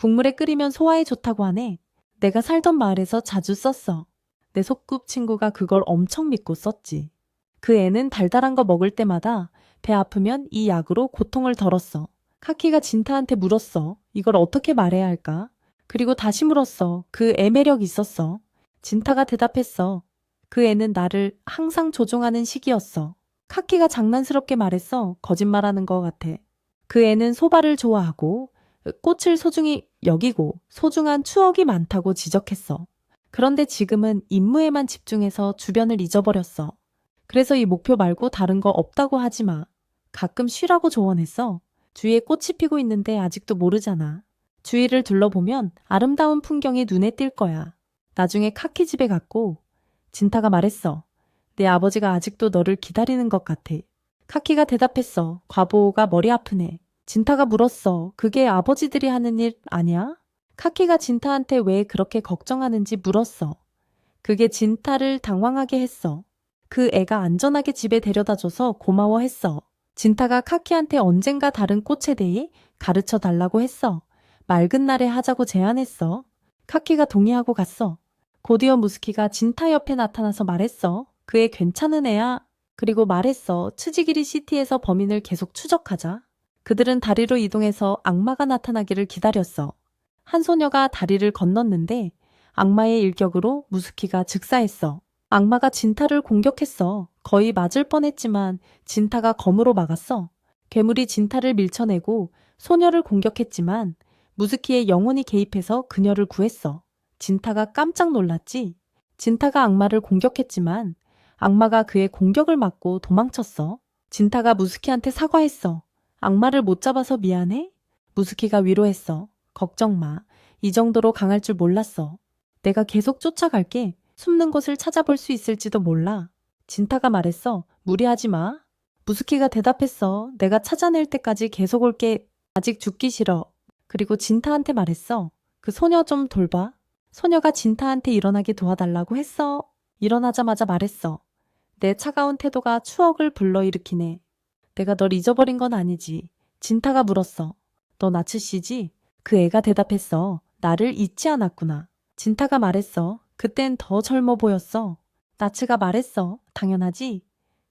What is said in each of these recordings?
국물에 끓이면 소화에 좋다고 하네. 내가 살던 마을에서 자주 썼어. 내 소꿉친구가 그걸 엄청 믿고 썼지. 그 애는 달달한 거 먹을 때마다 배 아프면 이 약으로 고통을 덜었어. 카키가 진타한테 물었어. 이걸 어떻게 말해야 할까? 그리고 다시 물었어. 그 애 매력 있었어. 진타가 대답했어. 그 애는 나를 항상 조종하는 식이었어. 카키가 장난스럽게 말했어. 거짓말하는 것 같아. 그 애는 소바를 좋아하고 꽃을 소중히 여기고 소중한 추억이 많다고 지적했어. 그런데 지금은 임무에만 집중해서 주변을 잊어버렸어. 그래서 이 목표 말고 다른 거 없다고 하지 마. 가끔 쉬라고 조언했어. 주위에 꽃이 피고 있는데 아직도 모르잖아. 주위를 둘러보면 아름다운 풍경이 눈에 띌 거야. 나중에 카키 집에 갔고 진타가 말했어. 내 아버지가 아직도 너를 기다리는 것 같아. 카키가 대답했어. 과보가 머리 아프네. 진타가 물었어. 그게 아버지들이 하는 일 아니야? 카키가 진타한테 왜 그렇게 걱정하는지 물었어. 그게 진타를 당황하게 했어. 그 애가 안전하게 집에 데려다줘서 고마워했어. 진타가 카키한테 언젠가 다른 꽃에 대해 가르쳐 달라고 했어. 맑은 날에 하자고 제안했어. 카키가 동의하고 갔어. 곧이어 무스키가 진타 옆에 나타나서 말했어. 그 애 괜찮은 애야. 그리고 말했어. 츠지기리 시티에서 범인을 계속 추적하자. 그들은 다리로 이동해서 악마가 나타나기를 기다렸어. 한 소녀가 다리를 건넜는데 악마의 일격으로 무스키가 즉사했어. 악마가 진타를 공격했어. 거의 맞을 뻔했지만 진타가 검으로 막았어. 괴물이 진타를 밀쳐내고 소녀를 공격했지만 무스키의 영혼이 개입해서 그녀를 구했어. 진타가 깜짝 놀랐지. 진타가 악마를 공격했지만 악마가 그의 공격을 막고 도망쳤어. 진타가 무스키한테 사과했어. 악마를 못 잡아서 미안해? 무스키가 위로했어. 걱정 마. 이 정도로 강할 줄 몰랐어. 내가 계속 쫓아갈게. 숨는 곳을 찾아볼 수 있을지도 몰라. 진타가 말했어. 무리하지 마. 무스키가 대답했어. 내가 찾아낼 때까지 계속 올게. 아직 죽기 싫어. 그리고 진타한테 말했어. 그 소녀 좀 돌봐. 소녀가 진타한테 일어나게 도와달라고 했어. 일어나자마자 말했어. 내 차가운 태도가 추억을 불러일으키네. 내가 널 잊어버린 건 아니지. 진타가 물었어. 너 나츠씨지? 그 애가 대답했어. 나를 잊지 않았구나. 진타가 말했어. 그땐 더 젊어 보였어. 나츠가 말했어. 당연하지.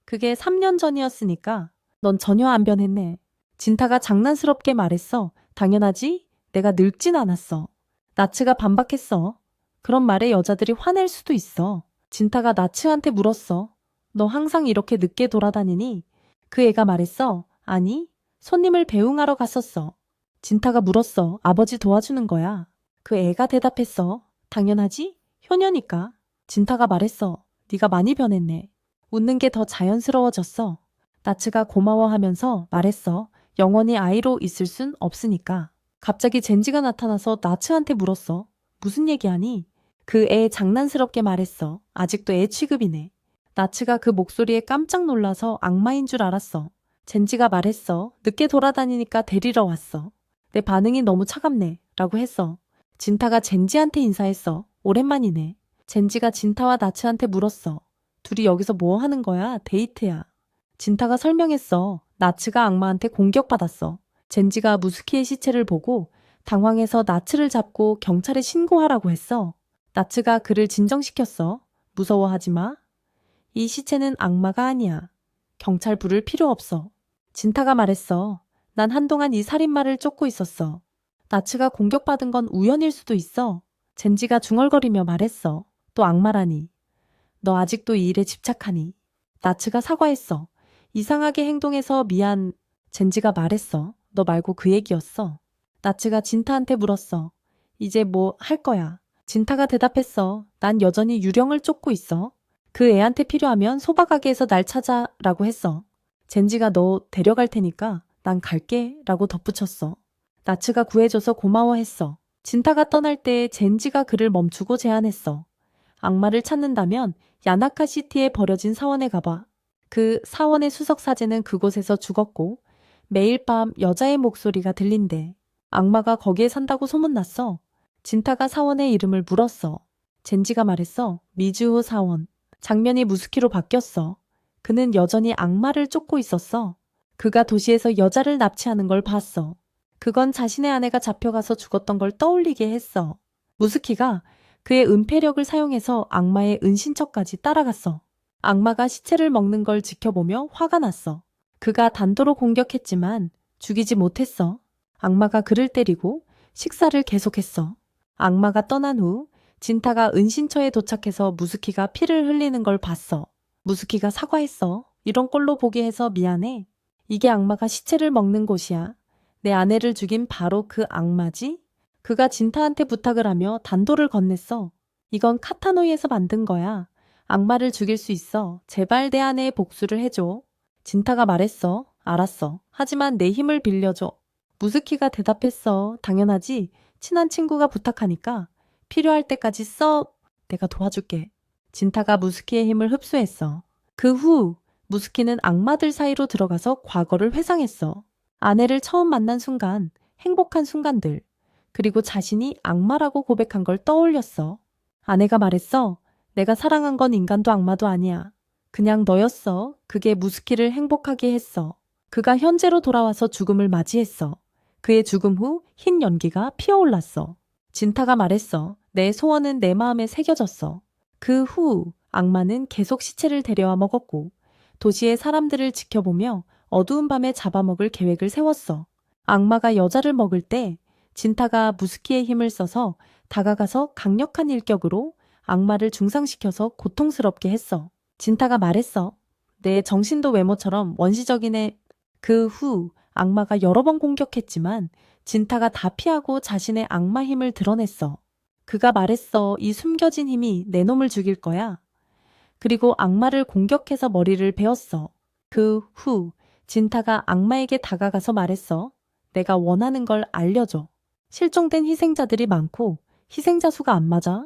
그게 3년 전이었으니까. 넌 전혀 안 변했네. 진타가 장난스럽게 말했어. 당연하지? 내가 늙진 않았어. 나츠가 반박했어. 그런 말에 여자들이 화낼 수도 있어. 진타가 나츠한테 물었어. 너 항상 이렇게 늦게 돌아다니니? 그 애가 말했어. 아니, 손님을 배웅하러 갔었어. 진타가 물었어. 아버지 도와주는 거야. 그 애가 대답했어. 당연하지? 효녀니까. 진타가 말했어. 네가 많이 변했네. 웃는 게 더 자연스러워졌어. 나츠가 고마워하면서 말했어. 영원히 아이로 있을 순 없으니까. 갑자기 젠지가 나타나서 나츠한테 물었어. 무슨 얘기하니? 그 애 장난스럽게 말했어. 아직도 애 취급이네. 나츠가 그 목소리에 깜짝 놀라서 악마인 줄 알았어. 젠지가 말했어. 늦게 돌아다니니까 데리러 왔어. 내 반응이 너무 차갑네. 라고 했어. 진타가 젠지한테 인사했어. 오랜만이네. 젠지가 진타와 나츠한테 물었어. 둘이 여기서 뭐 하는 거야? 데이트야. 진타가 설명했어. 나츠가 악마한테 공격받았어. 젠지가 무스키의 시체를 보고 당황해서 나츠를 잡고 경찰에 신고하라고 했어. 나츠가 그를 진정시켰어. 무서워하지 마. 이 시체는 악마가 아니야. 경찰 부를 필요 없어. 진타가 말했어. 난 한동안 이 살인마를 쫓고 있었어. 나츠가 공격받은 건 우연일 수도 있어. 젠지가 중얼거리며 말했어. 또 악마라니. 너 아직도 이 일에 집착하니. 나츠가 사과했어. 이상하게 행동해서 미안. 젠지가 말했어. 너 말고 그 얘기였어. 나츠가 진타한테 물었어. 이제 뭐 할 거야? 진타가 대답했어. 난 여전히 유령을 쫓고 있어. 그 애한테 필요하면 소바가게에서 날 찾아라고 했어. 젠지가 너 데려갈 테니까 난 갈게 라고 덧붙였어. 나츠가 구해줘서 고마워했어. 진타가 떠날 때 젠지가 그를 멈추고 제안했어. 악마를 찾는다면 야나카 시티에 버려진 사원에 가봐. 그 사원의 수석 사제는 그곳에서 죽었고 매일 밤 여자의 목소리가 들린대. 악마가 거기에 산다고 소문났어. 진타가 사원의 이름을 물었어. 젠지가 말했어. 미즈우 사원. 장면이 무스키로 바뀌었어. 그는 여전히 악마를 쫓고 있었어. 그가 도시에서 여자를 납치하는 걸 봤어. 그건 자신의 아내가 잡혀가서 죽었던 걸 떠올리게 했어. 무스키가 그의 은폐력을 사용해서 악마의 은신처까지 따라갔어. 악마가 시체를 먹는 걸 지켜보며 화가 났어. 그가 단도로 공격했지만 죽이지 못했어. 악마가 그를 때리고 식사를 계속했어. 악마가 떠난 후 진타가 은신처에 도착해서 무스키가 피를 흘리는 걸 봤어. 무스키가 사과했어. 이런 꼴로 보게 해서 미안해. 이게 악마가 시체를 먹는 곳이야. 내 아내를 죽인 바로 그 악마지? 그가 진타한테 부탁을 하며 단도를 건넸어. 이건 카타노이에서 만든 거야. 악마를 죽일 수 있어. 제발 내 아내의 복수를 해줘. 진타가 말했어. 알았어. 하지만 내 힘을 빌려줘. 무스키가 대답했어. 당연하지. 친한 친구가 부탁하니까 필요할 때까지 써. 내가 도와줄게. 진타가 무스키의 힘을 흡수했어. 그 후 무스키는 악마들 사이로 들어가서 과거를 회상했어. 아내를 처음 만난 순간, 행복한 순간들, 그리고 자신이 악마라고 고백한 걸 떠올렸어. 아내가 말했어. 내가 사랑한 건 인간도 악마도 아니야. 그냥 너였어. 그게 무스키를 행복하게 했어. 그가 현재로 돌아와서 죽음을 맞이했어. 그의 죽음 후 흰 연기가 피어올랐어. 진타가 말했어. 내 소원은 내 마음에 새겨졌어. 그 후 악마는 계속 시체를 데려와 먹었고 도시의 사람들을 지켜보며 어두운 밤에 잡아먹을 계획을 세웠어. 악마가 여자를 먹을 때 진타가 무스키의 힘을 써서 다가가서 강력한 일격으로 악마를 중상시켜서 고통스럽게 했어. 진타가 말했어. 내 정신도 외모처럼 원시적이네. 그 후 악마가 여러 번 공격했지만 진타가 다 피하고 자신의 악마 힘을 드러냈어. 그가 말했어. 이 숨겨진 힘이 내 놈을 죽일 거야. 그리고 악마를 공격해서 머리를 베었어. 그 후 진타가 악마에게 다가가서 말했어. 내가 원하는 걸 알려줘. 실종된 희생자들이 많고 희생자 수가 안 맞아.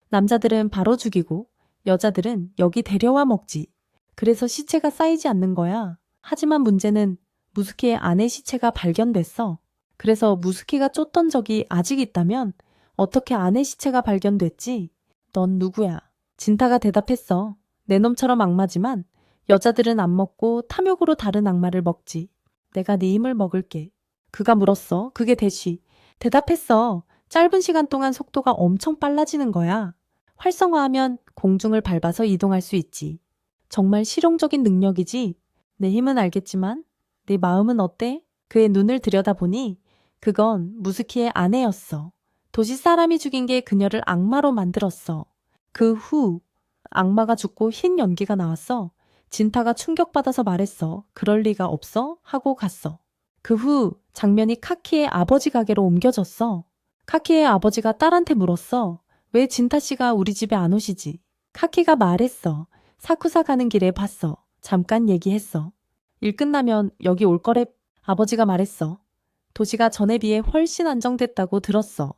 남자들은 바로 죽이고 여자들은 여기 데려와 먹지. 그래서 시체가 쌓이지 않는 거야. 하지만 문제는 무스키의 아내 시체가 발견됐어. 그래서 무스키가 쫓던 적이 아직 있다면 어떻게 아내 시체가 발견됐지? 넌 누구야? 진타가 대답했어. 내 놈처럼 악마지만 여자들은 안 먹고 탐욕으로 다른 악마를 먹지. 내가 네 힘을 먹을게. 그가 물었어. 그게 대쉬. 대답했어. 짧은 시간 동안 속도가 엄청 빨라지는 거야. 활성화하면 공중을 밟아서 이동할 수 있지. 정말 실용적인 능력이지. 내 힘은 알겠지만 네 마음은 어때? 그의 눈을 들여다보니 그건 무스키의 아내였어. 도시 사람이 죽인 게 그녀를 악마로 만들었어. 그 후 악마가 죽고 흰 연기가 나왔어. 진타가 충격받아서 말했어. 그럴 리가 없어? 하고 갔어. 그 후 장면이 카키의 아버지 가게로 옮겨졌어. 카키의 아버지가 딸한테 물었어. 왜 진타 씨가 우리 집에 안 오시지? 카키가 말했어. 사쿠사 가는 길에 봤어. 잠깐 얘기했어. 일 끝나면 여기 올 거래. 아버지가 말했어. 도시가 전에 비해 훨씬 안정됐다고 들었어.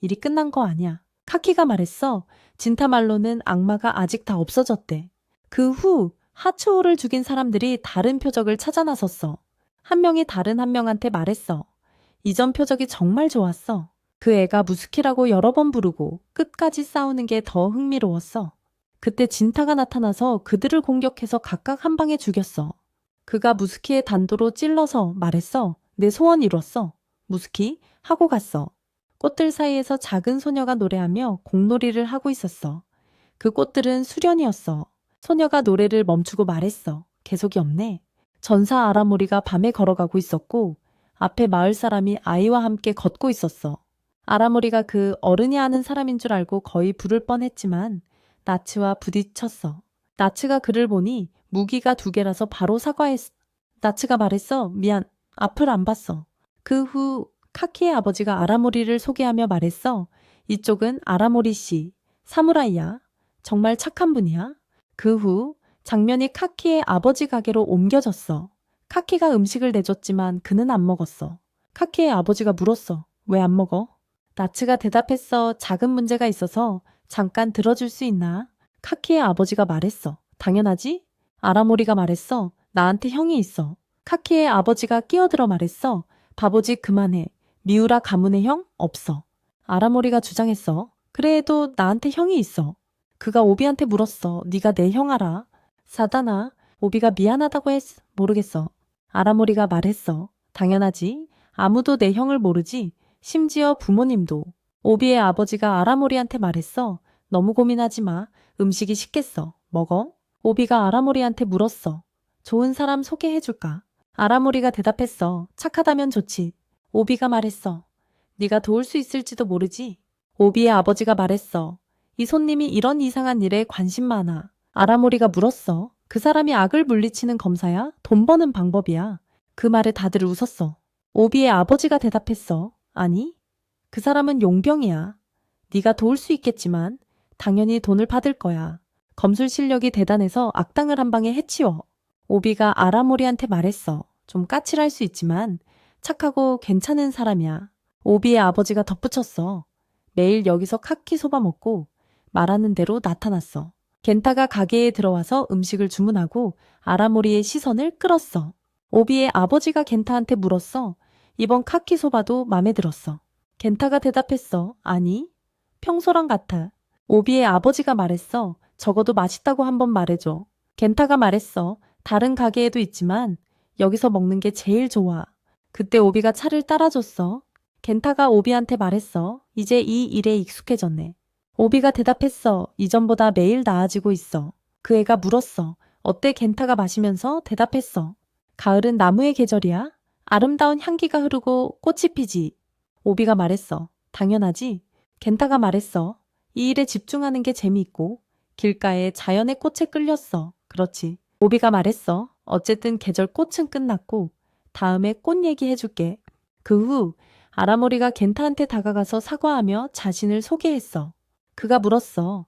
일이 끝난 거 아니야. 카키가 말했어. 진타 말로는 악마가 아직 다 없어졌대. 그 후 하츠오를 죽인 사람들이 다른 표적을 찾아 나섰어. 한 명이 다른 한 명한테 말했어. 이전 표적이 정말 좋았어. 그 애가 무스키라고 여러 번 부르고 끝까지 싸우는 게 더 흥미로웠어. 그때 진타가 나타나서 그들을 공격해서 각각 한 방에 죽였어. 그가 무스키의 단도로 찔러서 말했어. 내 소원 이뤘어. 무스키 하고 갔어. 꽃들 사이에서 작은 소녀가 노래하며 공놀이를 하고 있었어. 그 꽃들은 수련이었어. 소녀가 노래를 멈추고 말했어. 계속이 없네. 전사 아라모리가 밤에 걸어가고 있었고 앞에 마을 사람이 아이와 함께 걷고 있었어. 아라모리가 그 어른이 아는 사람인 줄 알고 거의 부를 뻔했지만 나츠와 부딪혔어. 나츠가 그를 보니 무기가 2개라서 바로 사과했어. 나츠가 말했어. 미안. 앞을 안 봤어. 그 후 카키의 아버지가 아라모리를 소개하며 말했어. 이쪽은 아라모리 씨. 사무라이야. 정말 착한 분이야. 그 후 장면이 카키의 아버지 가게로 옮겨졌어. 카키가 음식을 내줬지만 그는 안 먹었어. 카키의 아버지가 물었어. 왜 안 먹어? 나츠가 대답했어. 작은 문제가 있어서 잠깐 들어줄 수 있나? 카키의 아버지가 말했어. 당연하지? 아라모리가 말했어. 나한테 형이 있어. 카키의 아버지가 끼어들어 말했어. 바보짓 그만해. 미우라 가문의 형? 없어. 아라모리가 주장했어. 그래도 나한테 형이 있어. 그가 오비한테 물었어. 네가 내 형 알아? 사다나, 오비가 미안하다고 했어. 모르겠어. 아라모리가 말했어. 당연하지. 아무도 내 형을 모르지. 심지어 부모님도. 오비의 아버지가 아라모리한테 말했어. 너무 고민하지 마. 음식이 식겠어. 먹어. 오비가 아라모리한테 물었어. 좋은 사람 소개해줄까? 아라모리가 대답했어. 착하다면 좋지. 오비가 말했어. 네가 도울 수 있을지도 모르지. 오비의 아버지가 말했어. 이 손님이 이런 이상한 일에 관심 많아. 아라모리가 물었어. 그 사람이 악을 물리치는 검사야? 돈 버는 방법이야. 그 말에 다들 웃었어. 오비의 아버지가 대답했어. 아니, 그 사람은 용병이야. 네가 도울 수 있겠지만 당연히 돈을 받을 거야. 검술 실력이 대단해서 악당을 한 방에 해치워. 오비가 아라모리한테 말했어. 좀 까칠할 수 있지만 착하고 괜찮은 사람이야. 오비의 아버지가 덧붙였어. 매일 여기서 카키 소바 먹고 말하는 대로 나타났어. 겐타가 가게에 들어와서 음식을 주문하고 아라모리의 시선을 끌었어. 오비의 아버지가 겐타한테 물었어. 이번 카키 소바도 맘에 들었어. 겐타가 대답했어. 아니, 평소랑 같아. 오비의 아버지가 말했어. 적어도 맛있다고 한번 말해줘. 겐타가 말했어. 다른 가게에도 있지만 여기서 먹는 게 제일 좋아. 그때 오비가 차를 따라줬어. 겐타가 오비한테 말했어. 이제 이 일에 익숙해졌네. 오비가 대답했어. 이전보다 매일 나아지고 있어. 그 애가 물었어. 어때? 겐타가 마시면서 대답했어. 가을은 나무의 계절이야. 아름다운 향기가 흐르고 꽃이 피지. 오비가 말했어. 당연하지. 겐타가 말했어. 이 일에 집중하는 게 재미있고 길가에 자연의 꽃에 끌렸어. 그렇지. 오비가 말했어. 어쨌든 계절 꽃은 끝났고 다음에 꽃 얘기해줄게. 그 후 아라모리가 겐타한테 다가가서 사과하며 자신을 소개했어. 그가 물었어.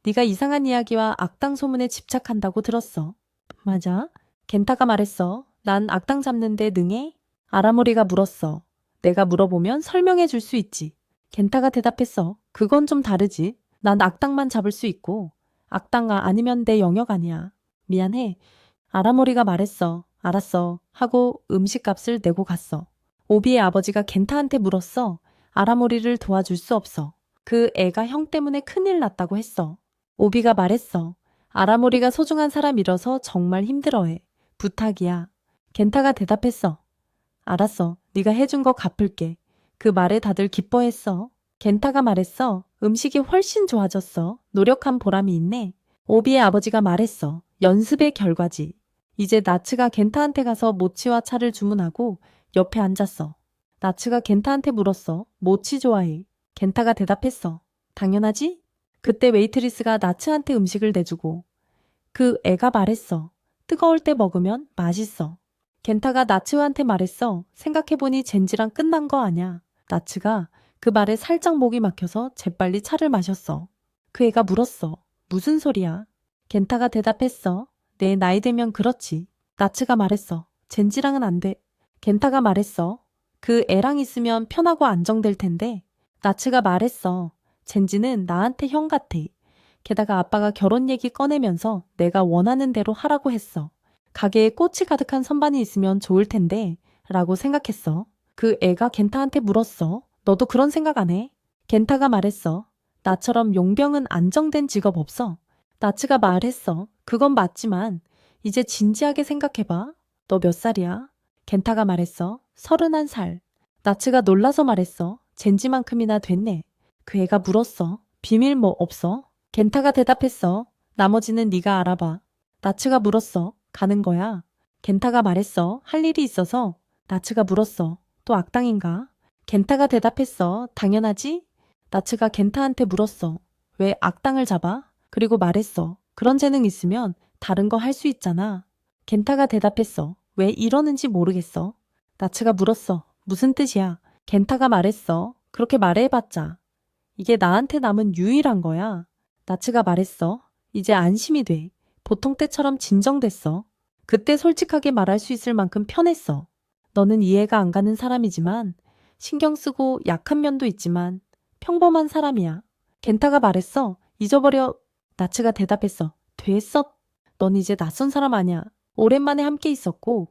네가 이상한 이야기와 악당 소문에 집착한다고 들었어. 맞아. 겐타가 말했어. 난 악당 잡는데 능해? 아라모리가 물었어. 내가 물어보면 설명해 줄 수 있지. 겐타가 대답했어. 그건 좀 다르지. 난 악당만 잡을 수 있고 악당 아니면 내 영역 아니야. 미안해. 아라모리가 말했어. 알았어. 하고 음식값을 내고 갔어. 오비의 아버지가 겐타한테 물었어. 아라모리를 도와줄 수 없어. 그 애가 형 때문에 큰일 났다고 했어. 오비가 말했어. 아라모리가 소중한 사람 잃어서 정말 힘들어해. 부탁이야. 겐타가 대답했어. 알았어. 네가 해준 거 갚을게. 그 말에 다들 기뻐했어. 겐타가 말했어. 음식이 훨씬 좋아졌어. 노력한 보람이 있네. 오비의 아버지가 말했어. 연습의 결과지. 이제 나츠가 겐타한테 가서 모치와 차를 주문하고 옆에 앉았어. 나츠가 겐타한테 물었어. 모치 좋아해. 겐타가 대답했어. 당연하지? 그때 웨이트리스가 나츠한테 음식을 내주고 그 애가 말했어. 뜨거울 때 먹으면 맛있어. 겐타가 나츠한테 말했어. 생각해보니 젠지랑 끝난 거 아냐. 나츠가 그 말에 살짝 목이 막혀서 재빨리 차를 마셨어. 그 애가 물었어. 무슨 소리야? 겐타가 대답했어. 내 나이 되면 그렇지. 나츠가 말했어. 젠지랑은 안 돼. 겐타가 말했어. 그 애랑 있으면 편하고 안정될 텐데. 나츠가 말했어. 젠지는 나한테 형 같아. 게다가 아빠가 결혼 얘기 꺼내면서 내가 원하는 대로 하라고 했어. 가게에 꽃이 가득한 선반이 있으면 좋을 텐데 라고 생각했어. 그 애가 겐타한테 물었어. 너도 그런 생각 안 해? 겐타가 말했어. 나처럼 용병은 안정된 직업 없어. 나츠가 말했어. 그건 맞지만 이제 진지하게 생각해봐. 너 몇 살이야? 겐타가 말했어. 31살. 나츠가 놀라서 말했어. 젠지만큼이나 됐네. 그 애가 물었어. 비밀 뭐 없어? 겐타가 대답했어. 나머지는 네가 알아봐. 나츠가 물었어. 가는 거야? 겐타가 말했어. 할 일이 있어서. 나츠가 물었어. 또 악당인가? 겐타가 대답했어. 당연하지? 나츠가 겐타한테 물었어. 왜 악당을 잡아? 그리고 말했어. 그런 재능 있으면 다른 거 할 수 있잖아. 겐타가 대답했어. 왜 이러는지 모르겠어. 나츠가 물었어. 무슨 뜻이야? 겐타가 말했어. 그렇게 말해봤자. 이게 나한테 남은 유일한 거야. 나츠가 말했어. 이제 안심이 돼. 보통 때처럼 진정됐어. 그때 솔직하게 말할 수 있을 만큼 편했어. 너는 이해가 안 가는 사람이지만 신경 쓰고 약한 면도 있지만 평범한 사람이야. 겐타가 말했어. 잊어버려. 나츠가 대답했어. 됐어. 넌 이제 낯선 사람 아니야. 오랜만에 함께 있었고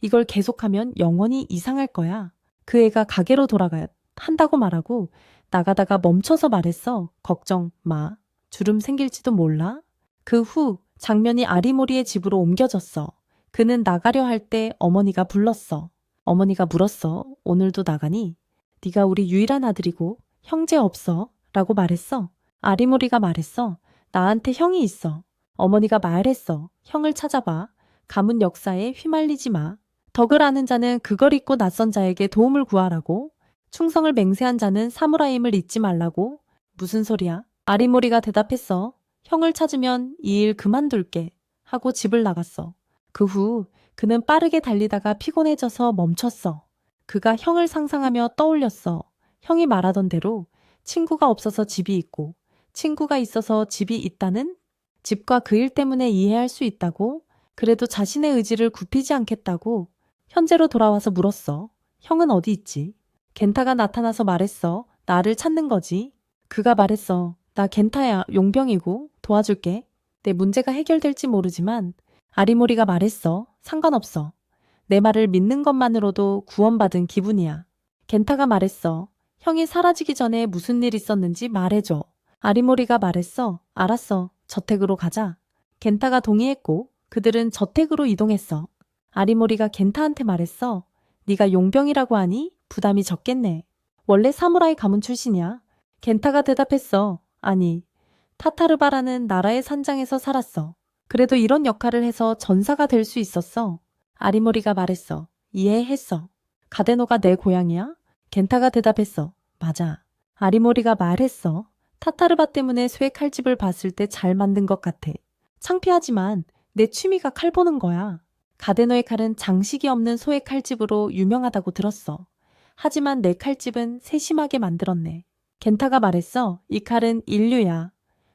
이걸 계속하면 영원히 이상할 거야. 그 애가 가게로 돌아가야 한다고 말하고 나가다가 멈춰서 말했어. 걱정 마. 주름 생길지도 몰라. 그 후 장면이 아리모리의 집으로 옮겨졌어. 그는 나가려 할 때 어머니가 불렀어. 어머니가 물었어. 오늘도 나가니? 네가 우리 유일한 아들이고 형제 없어? 라고 말했어. 아리모리가 말했어. 나한테 형이 있어. 어머니가 말했어. 형을 찾아봐. 가문 역사에 휘말리지 마. 덕을 아는 자는 그걸 잊고 낯선 자에게 도움을 구하라고. 충성을 맹세한 자는 사무라임을 잊지 말라고. 무슨 소리야? 아리모리가 대답했어. 형을 찾으면 이 일 그만둘게. 하고 집을 나갔어. 그 후 그는 빠르게 달리다가 피곤해져서 멈췄어. 그가 형을 상상하며 떠올렸어. 형이 말하던 대로 친구가 없어서 집이 있고 친구가 있어서 집이 있다는 집과 그 일 때문에 이해할 수 있다고 그래도 자신의 의지를 굽히지 않겠다고 현재로 돌아와서 물었어. 형은 어디 있지? 겐타가 나타나서 말했어. 나를 찾는 거지. 그가 말했어. 나 겐타야. 용병이고 도와줄게. 내 문제가 해결될지 모르지만 아리모리가 말했어. 상관없어. 내 말을 믿는 것만으로도 구원받은 기분이야. 겐타가 말했어. 형이 사라지기 전에 무슨 일 있었는지 말해줘. 아리모리가 말했어. 알았어. 저택으로 가자. 겐타가 동의했고 그들은 저택으로 이동했어. 아리모리가 겐타한테 말했어. 네가 용병이라고 하니 부담이 적겠네. 원래 사무라이 가문 출신이야. 겐타가 대답했어. 아니, 타타르바라는 나라의 산장에서 살았어. 그래도 이런 역할을 해서 전사가 될 수 있었어. 아리모리가 말했어. 이해했어. 가데노가 내 고향이야? 겐타가 대답했어. 맞아. 아리모리가 말했어. 타타르바 때문에 쇠 칼집을 봤을 때 잘 만든 것 같아. 창피하지만 내 취미가 칼 보는 거야. 가데노의 칼은 장식이 없는 소의 칼집으로 유명하다고 들었어. 하지만 내 칼집은 세심하게 만들었네. 겐타가 말했어. 이 칼은 인류야.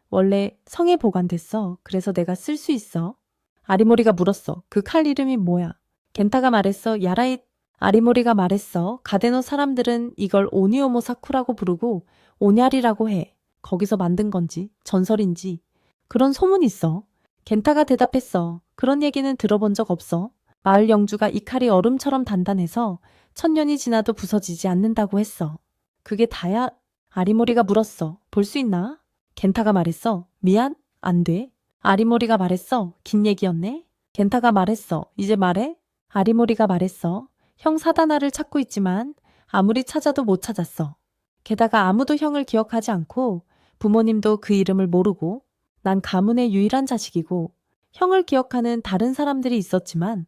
원래 성에 보관됐어. 그래서 내가 쓸 수 있어. 아리모리가 물었어. 그 칼 이름이 뭐야? 겐타가 말했어. 야라잇. 아리모리가 말했어. 가데노 사람들은 이걸 오니오모 사쿠라고 부르고 오냐리라고 해. 거기서 만든 건지 전설인지 그런 소문이 있어. 겐타가 대답했어. 그런 얘기는 들어본 적 없어. 마을 영주가 이 칼이 얼음처럼 단단해서 1000년이 지나도 부서지지 않는다고 했어. 그게 다야? 아리모리가 물었어. 볼 수 있나? 겐타가 말했어. 미안, 안 돼. 아리모리가 말했어. 긴 얘기였네. 겐타가 말했어. 이제 말해? 아리모리가 말했어. 형 사다나를 찾고 있지만 아무리 찾아도 못 찾았어. 게다가 아무도 형을 기억하지 않고 부모님도 그 이름을 모르고 난 가문의 유일한 자식이고 형을 기억하는 다른 사람들이 있었지만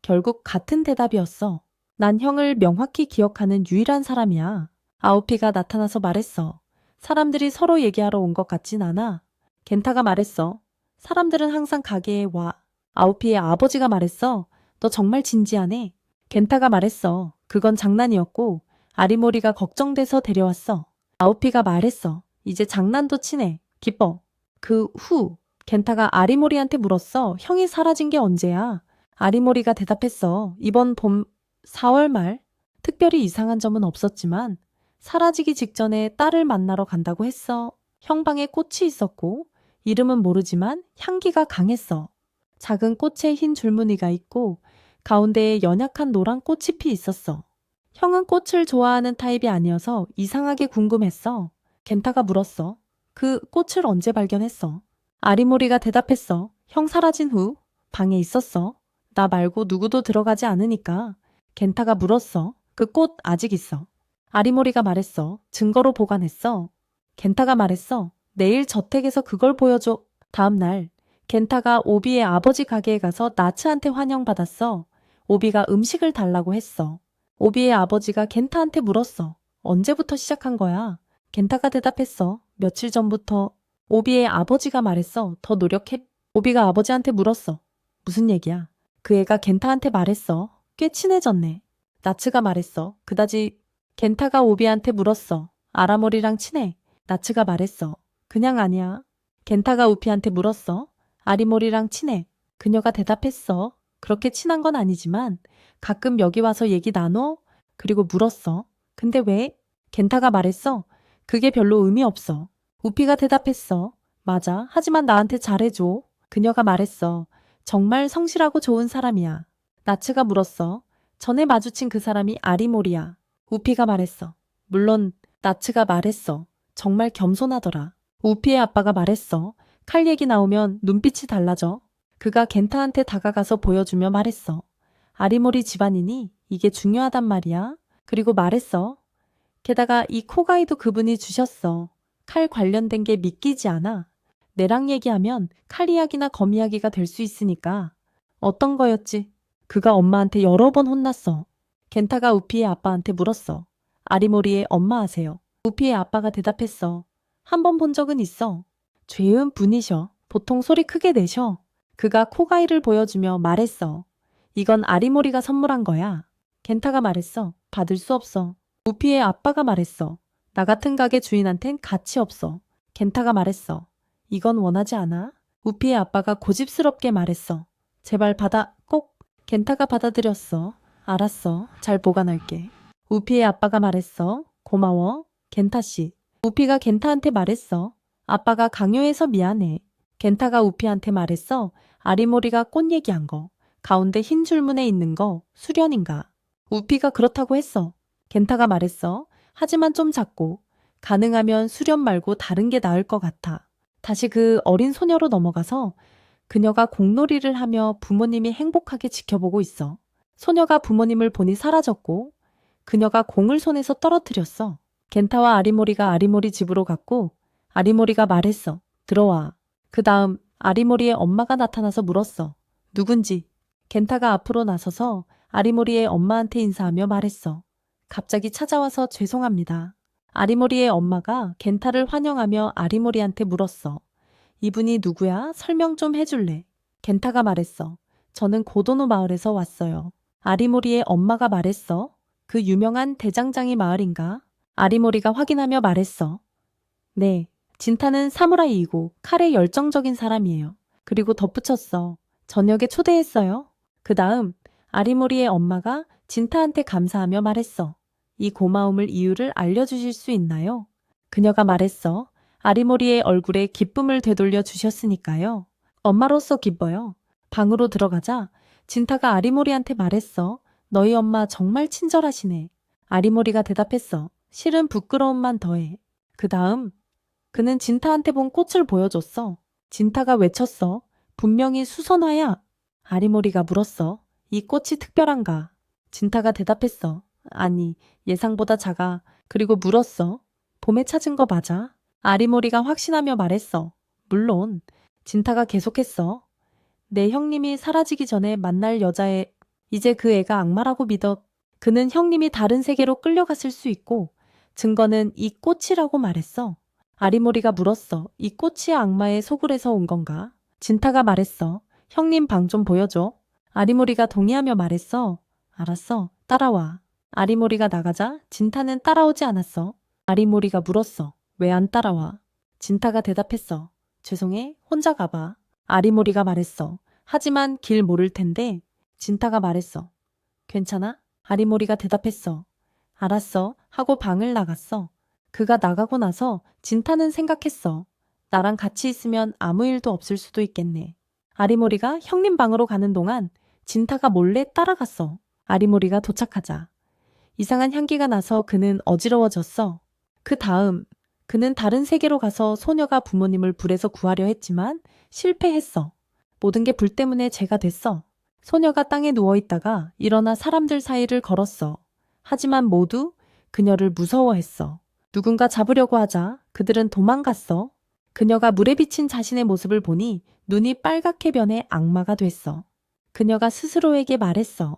결국 같은 대답이었어. 난 형을 명확히 기억하는 유일한 사람이야. 아오피가 나타나서 말했어. 사람들이 서로 얘기하러 온 것 같진 않아. 겐타가 말했어. 사람들은 항상 가게에 와. 아오피의 아버지가 말했어. 너 정말 진지하네. 겐타가 말했어. 그건 장난이었고 아리모리가 걱정돼서 데려왔어. 아오피가 말했어. 이제 장난도 치네. 기뻐. 그 후 겐타가 아리모리한테 물었어. 형이 사라진 게 언제야? 아리모리가 대답했어. 이번 봄 4월 말. 특별히 이상한 점은 없었지만 사라지기 직전에 딸을 만나러 간다고 했어. 형 방에 꽃이 있었고 이름은 모르지만 향기가 강했어. 작은 꽃에 흰 줄무늬가 있고 가운데에 연약한 노란 꽃이 피 있었어. 형은 꽃을 좋아하는 타입이 아니어서 이상하게 궁금했어. 겐타가 물었어. 그 꽃을 언제 발견했어? 아리모리가 대답했어. 형 사라진 후 방에 있었어. 나 말고 누구도 들어가지 않으니까. 겐타가 물었어. 그 꽃 아직 있어. 아리모리가 말했어. 증거로 보관했어. 겐타가 말했어. 내일 저택에서 그걸 보여줘. 다음 날 겐타가 오비의 아버지 가게에 가서 나츠한테 환영받았어. 오비가 음식을 달라고 했어. 오비의 아버지가 겐타한테 물었어. 언제부터 시작한 거야? 겐타가 대답했어. 며칠 전부터. 오비의 아버지가 말했어. 더 노력해. 오비가 아버지한테 물었어. 무슨 얘기야? 그 애가 겐타한테 말했어. 꽤 친해졌네. 나츠가 말했어. 그다지. 겐타가 오비한테 물었어. 아라모리랑 친해. 나츠가 말했어. 그냥 아니야. 겐타가 우피한테 물었어. 아리모리랑 친해. 그녀가 대답했어. 그렇게 친한 건 아니지만 가끔 여기 와서 얘기 나눠? 그리고 물었어. 근데 왜? 겐타가 말했어. 그게 별로 의미 없어. 우피가 대답했어. 맞아. 하지만 나한테 잘해줘. 그녀가 말했어. 정말 성실하고 좋은 사람이야. 나츠가 물었어. 전에 마주친 그 사람이 아리모리야. 우피가 말했어. 물론 나츠가 말했어. 정말 겸손하더라. 우피의 아빠가 말했어. 칼 얘기 나오면 눈빛이 달라져. 그가 겐타한테 다가가서 보여주며 말했어. 아리모리 집안이니 이게 중요하단 말이야. 그리고 말했어. 게다가 이 코가이도 그분이 주셨어. 칼 관련된 게 믿기지 않아. 내랑 얘기하면 칼 이야기나 검 이야기가 될 수 있으니까. 어떤 거였지? 그가 엄마한테 여러 번 혼났어. 켄타가 우피의 아빠한테 물었어. 아리모리의 엄마 아세요? 우피의 아빠가 대답했어. 한 번 본 적은 있어. 죄은 분이셔. 보통 소리 크게 내셔. 그가 코가이를 보여주며 말했어. 이건 아리모리가 선물한 거야. 켄타가 말했어. 받을 수 없어. 우피의 아빠가 말했어. 나 같은 가게 주인한텐 가치 없어. 켄타가 말했어. 이건 원하지 않아? 우피의 아빠가 고집스럽게 말했어. 제발 받아, 꼭. 켄타가 받아들였어. 알았어. 잘 보관할게. 우피의 아빠가 말했어. 고마워. 켄타씨. 우피가 켄타한테 말했어. 아빠가 강요해서 미안해. 켄타가 우피한테 말했어. 아리모리가 꽃 얘기한 거. 가운데 흰 줄무늬 있는 거 수련인가. 우피가 그렇다고 했어. 켄타가 말했어. 하지만 좀 작고 가능하면 수련 말고 다른 게 나을 것 같아. 다시 그 어린 소녀로 넘어가서 그녀가 공놀이를 하며 부모님이 행복하게 지켜보고 있어. 소녀가 부모님을 보니 사라졌고 그녀가 공을 손에서 떨어뜨렸어. 켄타와 아리모리가 아리모리 집으로 갔고 아리모리가 말했어. 들어와. 그 다음 아리모리의 엄마가 나타나서 물었어. 누군지. 켄타가 앞으로 나서서 아리모리의 엄마한테 인사하며 말했어. 갑자기 찾아와서 죄송합니다. 아리모리의 엄마가 켄타를 환영하며 아리모리한테 물었어. 이분이 누구야? 설명 좀 해줄래? 켄타가 말했어. 저는 고도노 마을에서 왔어요. 아리모리의 엄마가 말했어. 그 유명한 대장장이 마을인가? 아리모리가 확인하며 말했어. 네, 진타는 사무라이이고 칼에 열정적인 사람이에요. 그리고 덧붙였어. 저녁에 초대했어요. 그 다음 아리모리의 엄마가 진타한테 감사하며 말했어. 이 고마움을 이유를 알려주실 수 있나요? 그녀가 말했어. 아리모리의 얼굴에 기쁨을 되돌려 주셨으니까요. 엄마로서 기뻐요. 방으로 들어가자 진타가 아리모리한테 말했어. 너희 엄마 정말 친절하시네. 아리모리가 대답했어. 실은 부끄러움만 더해. 그 다음 그는 진타한테 본 꽃을 보여줬어. 진타가 외쳤어. 분명히 수선화야. 아리모리가 물었어. 이 꽃이 특별한가? 진타가 대답했어. 아니, 예상보다 작아. 그리고 물었어. 봄에 찾은 거 맞아? 아리모리가 확신하며 말했어. 물론. 진타가 계속했어. 내 형님이 사라지기 전에 만날 여자애, 이제 그 애가 악마라고 믿어. 그는 형님이 다른 세계로 끌려갔을 수 있고 증거는 이 꽃이라고 말했어. 아리모리가 물었어. 이 꽃이 악마의 소굴에서 온 건가? 진타가 말했어. 형님 방 좀 보여줘. 아리모리가 동의하며 말했어. 알았어. 따라와. 아리모리가 나가자 진타는 따라오지 않았어. 아리모리가 물었어. 왜 안 따라와? 진타가 대답했어. 죄송해. 혼자 가봐. 아리모리가 말했어. 하지만 길 모를 텐데. 진타가 말했어. 괜찮아? 아리모리가 대답했어. 알았어. 하고 방을 나갔어. 그가 나가고 나서 진타는 생각했어. 나랑 같이 있으면 아무 일도 없을 수도 있겠네. 아리모리가 형님 방으로 가는 동안 진타가 몰래 따라갔어. 아리모리가 도착하자. 이상한 향기가 나서 그는 어지러워졌어. 그 다음 그는 다른 세계로 가서 소녀가 부모님을 불에서 구하려 했지만 실패했어. 모든 게 불 때문에 죄가 됐어. 소녀가 땅에 누워있다가 일어나 사람들 사이를 걸었어. 하지만 모두 그녀를 무서워했어. 누군가 잡으려고 하자 그들은 도망갔어. 그녀가 물에 비친 자신의 모습을 보니 눈이 빨갛게 변해 악마가 됐어. 그녀가 스스로에게 말했어.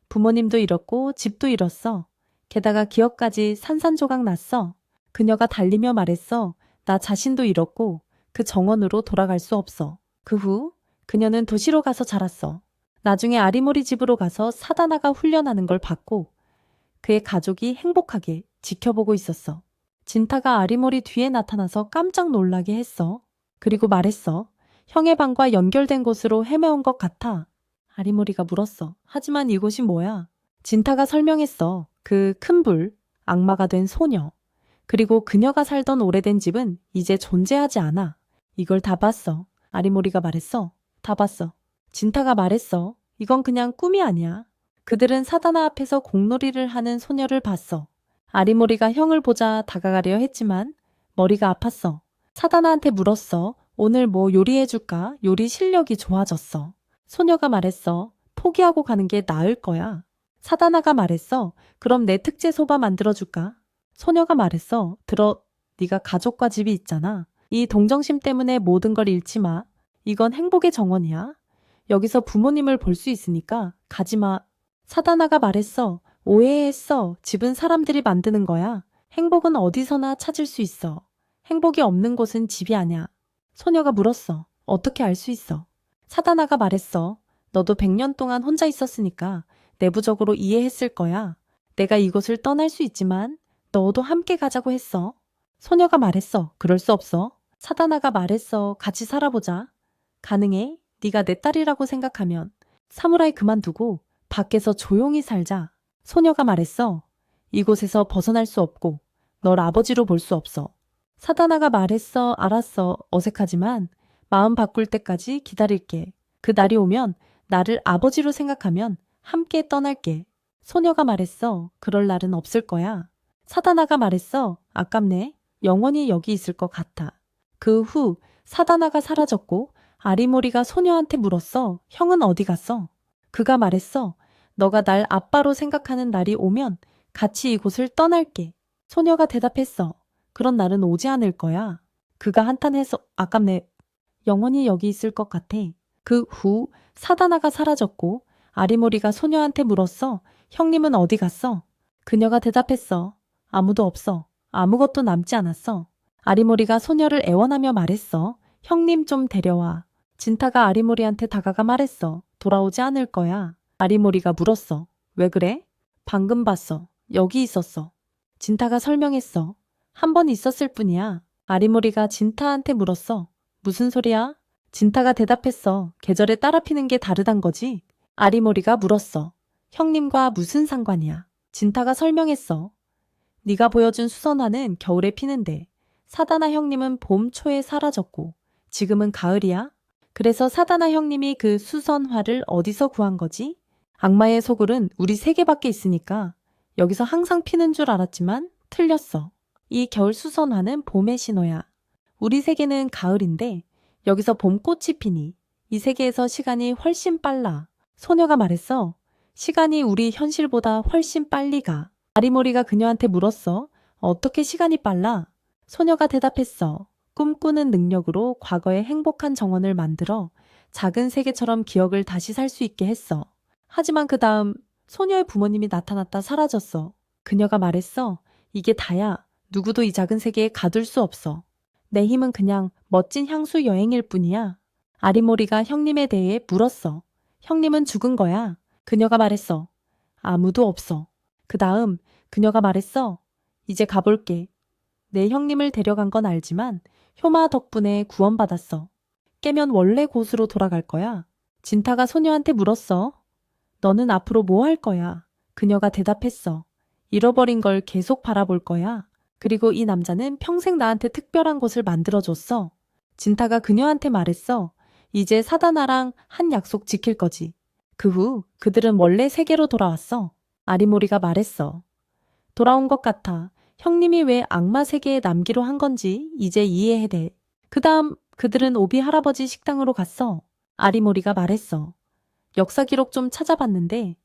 부모님도 잃었고 집도 잃었어. 게다가 기억까지 산산조각 났어. 그녀가 달리며 말했어. 나 자신도 잃었고 그 정원으로 돌아갈 수 없어. 그 후 그녀는 도시로 가서 자랐어. 나중에 아리모리 집으로 가서 사다나가 훈련하는 걸 봤고 그의 가족이 행복하게 지켜보고 있었어. 진타가 아리모리 뒤에 나타나서 깜짝 놀라게 했어. 그리고 말했어. 형의 방과 연결된 곳으로 헤매온 것 같아. 아리모리가 물었어. 하지만 이곳이 뭐야? 진타가 설명했어. 그 큰 불, 악마가 된 소녀. 그리고 그녀가 살던 오래된 집은 이제 존재하지 않아. 이걸 다 봤어. 아리모리가 말했어. 다 봤어. 진타가 말했어. 이건 그냥 꿈이 아니야. 그들은 사다나 앞에서 공놀이를 하는 소녀를 봤어. 아리모리가 형을 보자 다가가려 했지만 머리가 아팠어. 사다나한테 물었어. 오늘 뭐 요리해줄까? 요리 실력이 좋아졌어. 소녀가 말했어. 포기하고 가는 게 나을 거야. 사다나가 말했어. 그럼 내 특제 소바 만들어줄까? 소녀가 말했어. 들어, 네가 가족과 집이 있잖아. 이 동정심 때문에 모든 걸 잃지 마. 이건 행복의 정원이야. 여기서 부모님을 볼 수 있으니까 가지 마. 사다나가 말했어. 오해했어. 집은 사람들이 만드는 거야. 행복은 어디서나 찾을 수 있어. 행복이 없는 곳은 집이 아냐. 소녀가 물었어. 어떻게 알 수 있어? 사다나가 말했어. 너도 100년 동안 혼자 있었으니까 내부적으로 이해했을 거야. 내가 이곳을 떠날 수 있지만 너도 함께 가자고 했어. 소녀가 말했어. 그럴 수 없어. 사다나가 말했어. 같이 살아보자. 가능해? 네가 내 딸이라고 생각하면 사무라이 그만두고 밖에서 조용히 살자. 소녀가 말했어. 이곳에서 벗어날 수 없고 널 아버지로 볼 수 없어. 사다나가 말했어. 알았어. 어색하지만 마음 바꿀 때까지 기다릴게. 그 날이 오면 나를 아버지로 생각하면 함께 떠날게. 소녀가 말했어. 그럴 날은 없을 거야. 사다나가 말했어. 아깝네. 영원히 여기 있을 것 같아. 그 후 사다나가 사라졌고 아리모리가 소녀한테 물었어. 형은 어디 갔어? 그가 말했어. 너가 날 아빠로 생각하는 날이 오면 같이 이곳을 떠날게. 소녀가 대답했어. 그런 날은 오지 않을 거야. 그가 한탄해서 아깝네. 영원히 여기 있을 것 같아. 그 후 사다나가 사라졌고 아리모리가 소녀한테 물었어. 형님은 어디 갔어? 그녀가 대답했어. 아무도 없어. 아무것도 남지 않았어. 아리모리가 소녀를 애원하며 말했어. 형님 좀 데려와. 진타가 아리모리한테 다가가 말했어. 돌아오지 않을 거야. 아리모리가 물었어. 왜 그래? 방금 봤어. 여기 있었어. 진타가 설명했어. 한 번 있었을 뿐이야. 아리모리가 진타한테 물었어. 무슨 소리야? 진타가 대답했어. 계절에 따라 피는 게 다르단 거지? 아리모리가 물었어. 형님과 무슨 상관이야? 진타가 설명했어. 네가 보여준 수선화는 겨울에 피는데 사다나 형님은 봄 초에 사라졌고 지금은 가을이야? 그래서 사다나 형님이 그 수선화를 어디서 구한 거지? 악마의 소굴은 우리 세계밖에 있으니까 여기서 항상 피는 줄 알았지만 틀렸어. 이 겨울 수선화는 봄의 신호야. 우리 세계는 가을인데 여기서 봄꽃이 피니 이 세계에서 시간이 훨씬 빨라. 소녀가 말했어. 시간이 우리 현실보다 훨씬 빨리 가. 아리모리가 그녀한테 물었어. 어떻게 시간이 빨라? 소녀가 대답했어. 꿈꾸는 능력으로 과거의 행복한 정원을 만들어 작은 세계처럼 기억을 다시 살 수 있게 했어. 하지만 그 다음 소녀의 부모님이 나타났다 사라졌어. 그녀가 말했어. 이게 다야. 누구도 이 작은 세계에 가둘 수 없어. 내 힘은 그냥 멋진 향수 여행일 뿐이야. 아리모리가 형님에 대해 물었어. 형님은 죽은 거야. 그녀가 말했어. 아무도 없어. 그 다음 그녀가 말했어. 이제 가볼게. 내 형님을 데려간 건 알지만 효마 덕분에 구원받았어. 깨면 원래 곳으로 돌아갈 거야. 진타가 소녀한테 물었어. 너는 앞으로 뭐 할 거야? 그녀가 대답했어. 잃어버린 걸 계속 바라볼 거야. 그리고 이 남자는 평생 나한테 특별한 곳을 만들어줬어. 진타가 그녀한테 말했어. 이제 사다나랑 한 약속 지킬 거지. 그 후 그들은 원래 세계로 돌아왔어. 아리모리가 말했어. 돌아온 것 같아. 형님이 왜 악마 세계에 남기로 한 건지 이제 이해해 돼. 그 다음 그들은 오비 할아버지 식당으로 갔어. 아리모리가 말했어. 역사 기록 좀 찾아봤는데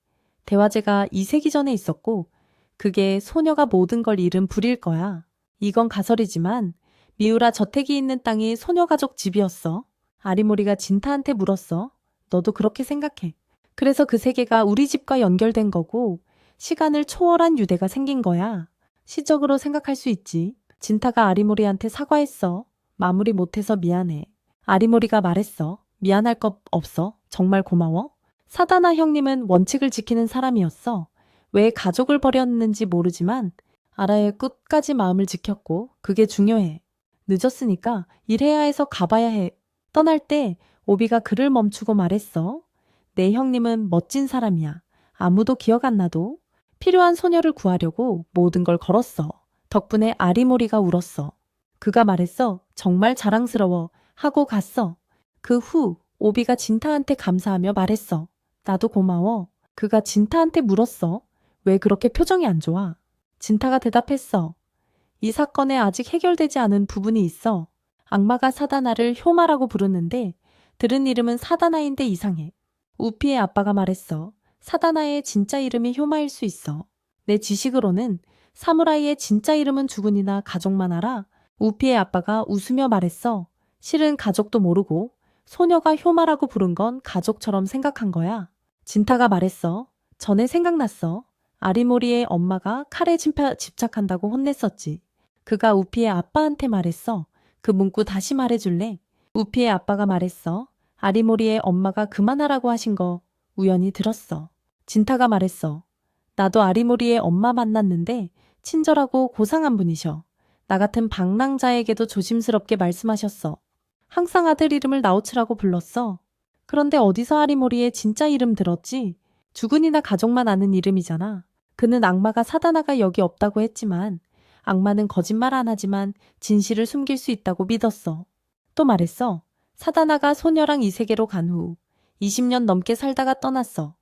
대화제가 2세기 전에 있었고 그게 소녀가 모든 걸 잃은 불일 거야. 이건 가설이지만 미우라 저택이 있는 땅이 소녀 가족 집이었어. 아리모리가 진타한테 물었어. 너도 그렇게 생각해. 그래서 그 세계가 우리 집과 연결된 거고 시간을 초월한 유대가 생긴 거야. 시적으로 생각할 수 있지. 진타가 아리모리한테 사과했어. 마무리 못해서 미안해. 아리모리가 말했어. 미안할 것 없어. 정말 고마워. 사다나 형님은 원칙을 지키는 사람이었어. 왜 가족을 버렸는지 모르지만 아라의 끝까지 마음을 지켰고 그게 중요해. 늦었으니까 일해야 해서 가봐야 해. 떠날 때 오비가 그를 멈추고 말했어. 내 형님은 멋진 사람이야. 아무도 기억 안 나도 필요한 소녀를 구하려고 모든 걸 걸었어. 덕분에 아리모리가 울었어. 그가 말했어. 정말 자랑스러워. 하고 갔어. 그 후 오비가 진타한테 감사하며 말했어. 나도 고마워. 그가 진타한테 물었어. 왜 그렇게 표정이 안 좋아? 진타가 대답했어. 이 사건에 아직 해결되지 않은 부분이 있어. 악마가 사다나를 효마라고 부르는데 들은 이름은 사다나인데 이상해. 우피의 아빠가 말했어. 사다나의 진짜 이름이 효마일 수 있어. 내 지식으로는 사무라이의 진짜 이름은 주군이나 가족만 알아. 우피의 아빠가 웃으며 말했어. 실은 가족도 모르고 소녀가 효마라고 부른 건 가족처럼 생각한 거야. 진타가 말했어. 전에 생각났어. 아리모리의 엄마가 칼에 집착한다고 혼냈었지. 그가 우피의 아빠한테 말했어. 그 문구 다시 말해줄래? 우피의 아빠가 말했어. 아리모리의 엄마가 그만하라고 하신 거 우연히 들었어. 진타가 말했어. 나도 아리모리의 엄마 만났는데 친절하고 고상한 분이셔. 나 같은 방랑자에게도 조심스럽게 말씀하셨어. 항상 아들 이름을 나우츠라고 불렀어. 그런데 어디서 아리모리의 진짜 이름 들었지? 주군이나 가족만 아는 이름이잖아. 그는 악마가 사다나가 여기 없다고 했지만 악마는 거짓말 안 하지만 진실을 숨길 수 있다고 믿었어. 또 말했어. 사다나가 소녀랑 이 세계로 간 후 20년 넘게 살다가 떠났어.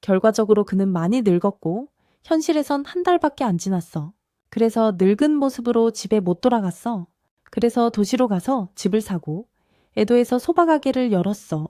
결과적으로 그는 많이 늙었고 현실에선 한 달밖에 안 지났어. 그래서 늙은 모습으로 집에 못 돌아갔어. 그래서 도시로 가서 집을 사고 에도에서 소바가게를 열었어.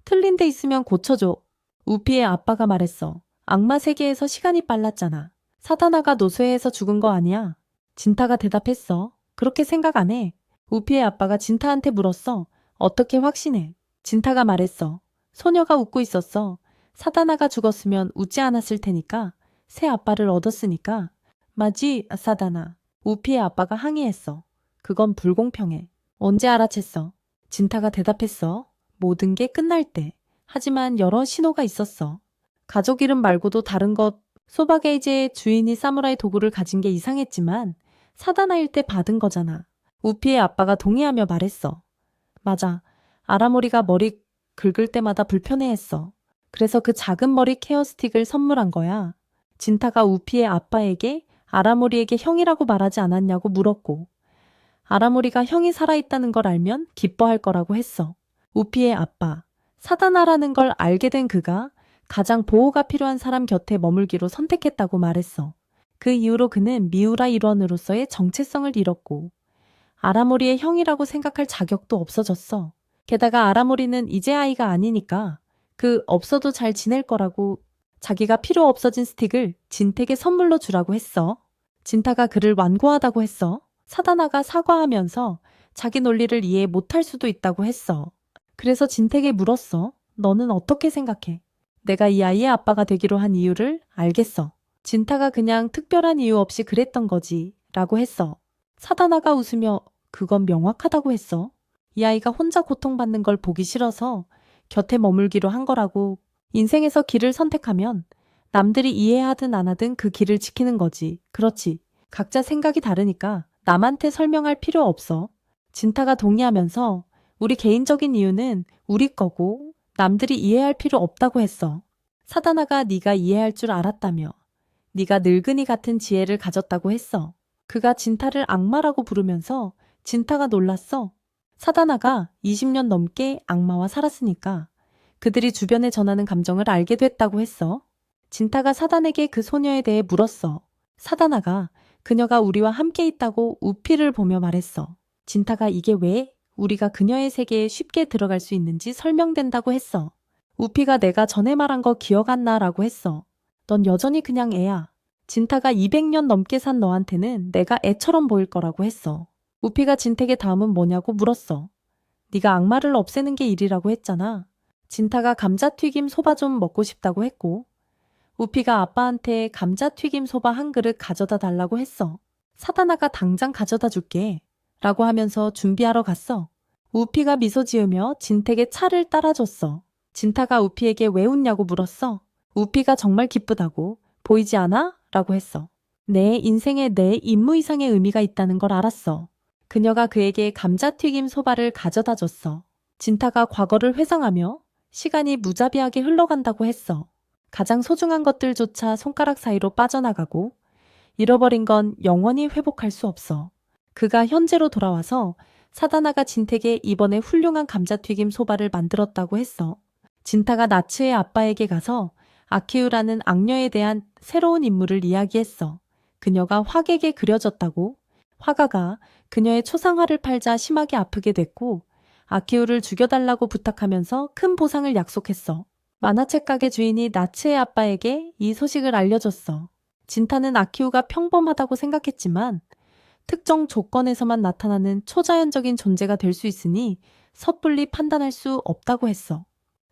틀린 데 있으면 고쳐줘. 우피의 아빠가 말했어. 악마 세계에서 시간이 빨랐잖아. 사다나가 노쇠해서 죽은 거 아니야. 진타가 대답했어. 그렇게 생각 안 해. 우피의 아빠가 진타한테 물었어. 어떻게 확신해? 진타가 말했어. 소녀가 웃고 있었어. 사다나가 죽었으면 웃지 않았을 테니까. 새 아빠를 얻었으니까. 맞지, 사다나. 우피의 아빠가 항의했어. 그건 불공평해. 언제 알아챘어? 진타가 대답했어. 모든 게 끝날 때. 하지만 여러 신호가 있었어. 가족 이름 말고도 다른 것, 소바게이제의 주인이 사무라이 도구를 가진 게 이상했지만 사다나일 때 받은 거잖아. 우피의 아빠가 동의하며 말했어. 맞아. 아라모리가 머리 긁을 때마다 불편해했어. 그래서 그 작은 머리 케어 스틱을 선물한 거야. 진타가 우피의 아빠에게 아라모리에게 형이라고 말하지 않았냐고 물었고 아라모리가 형이 살아있다는 걸 알면 기뻐할 거라고 했어. 우피의 아빠, 사다나라는 걸 알게 된 그가 가장 보호가 필요한 사람 곁에 머물기로 선택했다고 말했어. 그 이후로 그는 미우라 일원으로서의 정체성을 잃었고 아라모리의 형이라고 생각할 자격도 없어졌어. 게다가 아라모리는 이제 아이가 아니니까 그 없어도 잘 지낼 거라고 자기가 필요 없어진 스틱을 진택에 선물로 주라고 했어. 진타가 그를 완고하다고 했어. 사다나가 사과하면서 자기 논리를 이해 못할 수도 있다고 했어. 그래서 진택에 물었어. 너는 어떻게 생각해? 내가 이 아이의 아빠가 되기로 한 이유를 알겠어. 진타가 그냥 특별한 이유 없이 그랬던 거지 라고 했어. 사다나가 웃으며 그건 명확하다고 했어. 이 아이가 혼자 고통받는 걸 보기 싫어서 곁에 머물기로 한 거라고. 인생에서 길을 선택하면 남들이 이해하든 안 하든 그 길을 지키는 거지. 그렇지. 각자 생각이 다르니까 남한테 설명할 필요 없어. 진타가 동의하면서 우리 개인적인 이유는 우리 거고 남들이 이해할 필요 없다고 했어. 사다나가 네가 이해할 줄 알았다며. 네가 늙은이 같은 지혜를 가졌다고 했어. 그가 진타를 악마라고 부르면서 진타가 놀랐어. 사다나가 20년 넘게 악마와 살았으니까 그들이 주변에 전하는 감정을 알게 됐다고 했어. 진타가 사단에게 그 소녀에 대해 물었어. 사다나가 그녀가 우리와 함께 있다고 우피를 보며 말했어. 진타가 이게 왜 우리가 그녀의 세계에 쉽게 들어갈 수 있는지 설명된다고 했어. 우피가 내가 전에 말한 거 기억 안 나라고 했어. 넌 여전히 그냥 애야. 진타가 200년 넘게 산 너한테는 내가 애처럼 보일 거라고 했어. 우피가 진택의 다음은 뭐냐고 물었어. 네가 악마를 없애는 게 일이라고 했잖아. 진타가 감자튀김 소바 좀 먹고 싶다고 했고 우피가 아빠한테 감자튀김 소바 한 그릇 가져다 달라고 했어. 사다나가 당장 가져다 줄게 라고 하면서 준비하러 갔어. 우피가 미소 지으며 진택의 차를 따라줬어. 진타가 우피에게 왜 웃냐고 물었어. 우피가 정말 기쁘다고. 보이지 않아? 라고 했어. 내 인생에 내 임무 이상의 의미가 있다는 걸 알았어. 그녀가 그에게 감자튀김 소바를 가져다 줬어. 진타가 과거를 회상하며 시간이 무자비하게 흘러간다고 했어. 가장 소중한 것들조차 손가락 사이로 빠져나가고 잃어버린 건 영원히 회복할 수 없어. 그가 현재로 돌아와서 사다나가 진택에 이번에 훌륭한 감자튀김 소바를 만들었다고 했어. 진타가 나츠의 아빠에게 가서 아키우라는 악녀에 대한 새로운 인물을 이야기했어. 그녀가 화객에 그려졌다고. 화가가 그녀의 초상화를 팔자 심하게 아프게 됐고 아키우를 죽여달라고 부탁하면서 큰 보상을 약속했어. 만화책 가게 주인이 나츠의 아빠에게 이 소식을 알려줬어. 진타는 아키우가 평범하다고 생각했지만 특정 조건에서만 나타나는 초자연적인 존재가 될 수 있으니 섣불리 판단할 수 없다고 했어.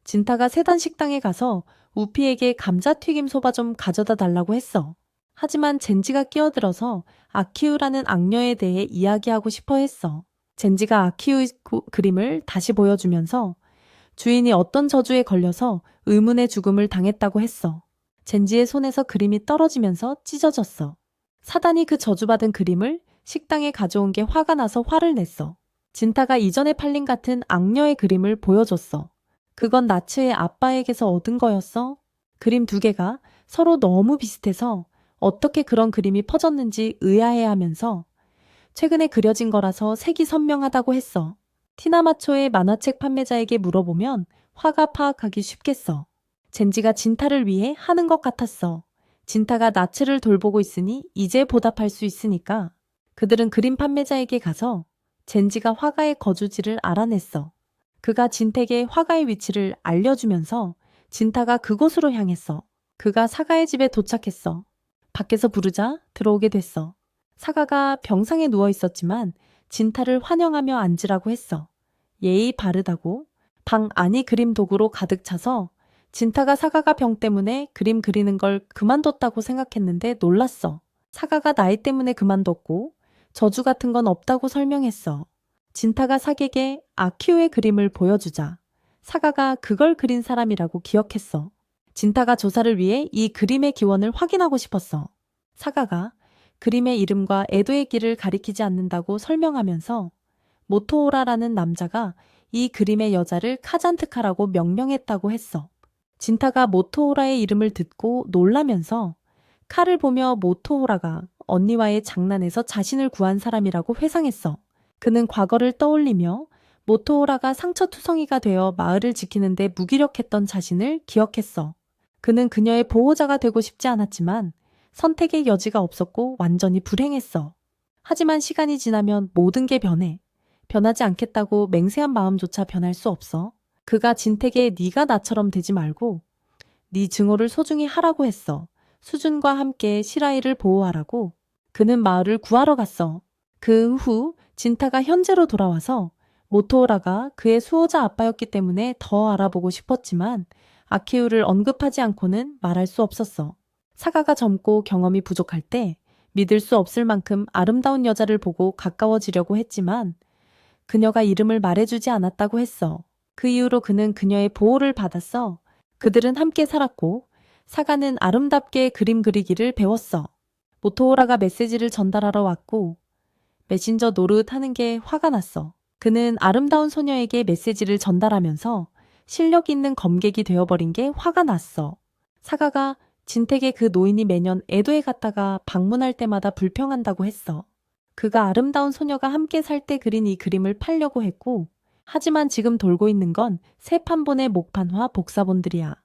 진타가 세단 식당에 가서 우피에게 감자튀김 소바 좀 가져다 달라고 했어. 하지만 젠지가 끼어들어서 아키우라는 악녀에 대해 이야기하고 싶어 했어. 젠지가 아키우의 그림을 다시 보여주면서 주인이 어떤 저주에 걸려서 의문의 죽음을 당했다고 했어. 젠지의 손에서 그림이 떨어지면서 찢어졌어. 사단이 그 저주받은 그림을 식당에 가져온 게 화가 나서 화를 냈어. 진타가 이전에 팔린 같은 악녀의 그림을 보여줬어. 그건 나츠의 아빠에게서 얻은 거였어. 그림 두 개가 서로 너무 비슷해서 어떻게 그런 그림이 퍼졌는지 의아해하면서 최근에 그려진 거라서 색이 선명하다고 했어. 티나마초의 만화책 판매자에게 물어보면 화가 파악하기 쉽겠어. 젠지가 진타를 위해 하는 것 같았어. 진타가 나츠를 돌보고 있으니 이제 보답할 수 있으니까. 그들은 그림 판매자에게 가서 젠지가 화가의 거주지를 알아냈어. 그가 진택의 화가의 위치를 알려주면서 진타가 그곳으로 향했어. 그가 사가의 집에 도착했어. 밖에서 부르자 들어오게 됐어. 사가가 병상에 누워 있었지만 진타를 환영하며 앉으라고 했어. 예의 바르다고 방 안이 그림 도구로 가득 차서 진타가 사가가 병 때문에 그림 그리는 걸 그만뒀다고 생각했는데 놀랐어. 사가가 나이 때문에 그만뒀고 저주 같은 건 없다고 설명했어. 진타가 사객에게 아키우의 그림을 보여주자 사가가 그걸 그린 사람이라고 기억했어. 진타가 조사를 위해 이 그림의 기원을 확인하고 싶었어. 사가가 그림의 이름과 에도의 길을 가리키지 않는다고 설명하면서 모토오라라는 남자가 이 그림의 여자를 카잔트카라고 명명했다고 했어. 진타가 모토오라의 이름을 듣고 놀라면서 칼을 보며 모토오라가 언니와의 장난에서 자신을 구한 사람이라고 회상했어. 그는 과거를 떠올리며 모토오라가 상처투성이가 되어 마을을 지키는데 무기력했던 자신을 기억했어. 그는 그녀의 보호자가 되고 싶지 않았지만 선택의 여지가 없었고 완전히 불행했어. 하지만 시간이 지나면 모든 게 변해. 변하지 않겠다고 맹세한 마음조차 변할 수 없어. 그가 진택에 네가 나처럼 되지 말고 네 증오를 소중히 하라고 했어. 수준과 함께 시라이를 보호하라고. 그는 마을을 구하러 갔어. 그 후 진타가 현재로 돌아와서 모토오라가 그의 수호자 아빠였기 때문에 더 알아보고 싶었지만 아키우를 언급하지 않고는 말할 수 없었어. 사가가 젊고 경험이 부족할 때 믿을 수 없을 만큼 아름다운 여자를 보고 가까워지려고 했지만 그녀가 이름을 말해주지 않았다고 했어. 그 이후로 그는 그녀의 보호를 받았어. 그들은 함께 살았고 사가는 아름답게 그림 그리기를 배웠어. 모토오라가 메시지를 전달하러 왔고 메신저 노릇하는 게 화가 났어. 그는 아름다운 소녀에게 메시지를 전달하면서 실력 있는 검객이 되어버린 게 화가 났어. 사가가 진택의 그 노인이 매년 에도에 갔다가 방문할 때마다 불평한다고 했어. 그가 아름다운 소녀가 함께 살 때 그린 이 그림을 팔려고 했고 하지만 지금 돌고 있는 건 새 판본의 목판화 복사본들이야.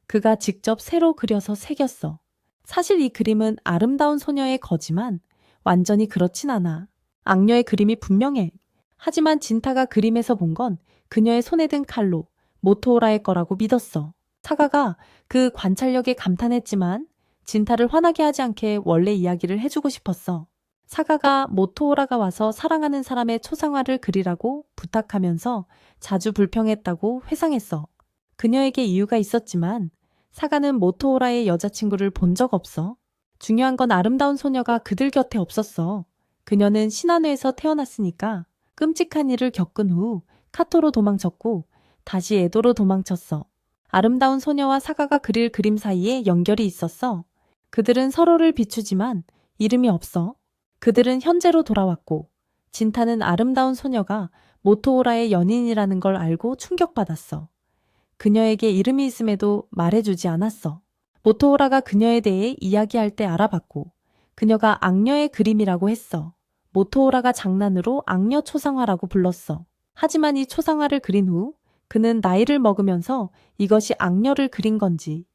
그가 직접 새로 그려서 새겼어. 사실 이 그림은 아름다운 소녀의 거지만 완전히 그렇진 않아. 악녀의 그림이 분명해. 하지만 진타가 그림에서 본 건 그녀의 손에 든 칼로 모토오라의 거라고 믿었어. 사가가 그 관찰력에 감탄했지만 진타를 화나게 하지 않게 원래 이야기를 해주고 싶었어. 사가가 모토오라가 와서 사랑하는 사람의 초상화를 그리라고 부탁하면서 자주 불평했다고 회상했어. 그녀에게 이유가 있었지만 사가는 모토오라의 여자친구를 본 적 없어. 중요한 건 아름다운 소녀가 그들 곁에 없었어. 그녀는 신한회에서 태어났으니까 끔찍한 일을 겪은 후 카토로 도망쳤고 다시 에도로 도망쳤어. 아름다운 소녀와 사가가 그릴 그림 사이에 연결이 있었어. 그들은 서로를 비추지만 이름이 없어. 그들은 현재로 돌아왔고 진타는 아름다운 소녀가 모토오라의 연인이라는 걸 알고 충격받았어. 그녀에게 이름이 있음에도 말해주지 않았어. 모토오라가 그녀에 대해 이야기할 때 알아봤고 그녀가 악녀의 그림이라고 했어. 모토오라가 장난으로 악녀 초상화라고 불렀어. 하지만 이 초상화를 그린 후 그는 나이를 먹으면서 이것이 악녀를 그린 건지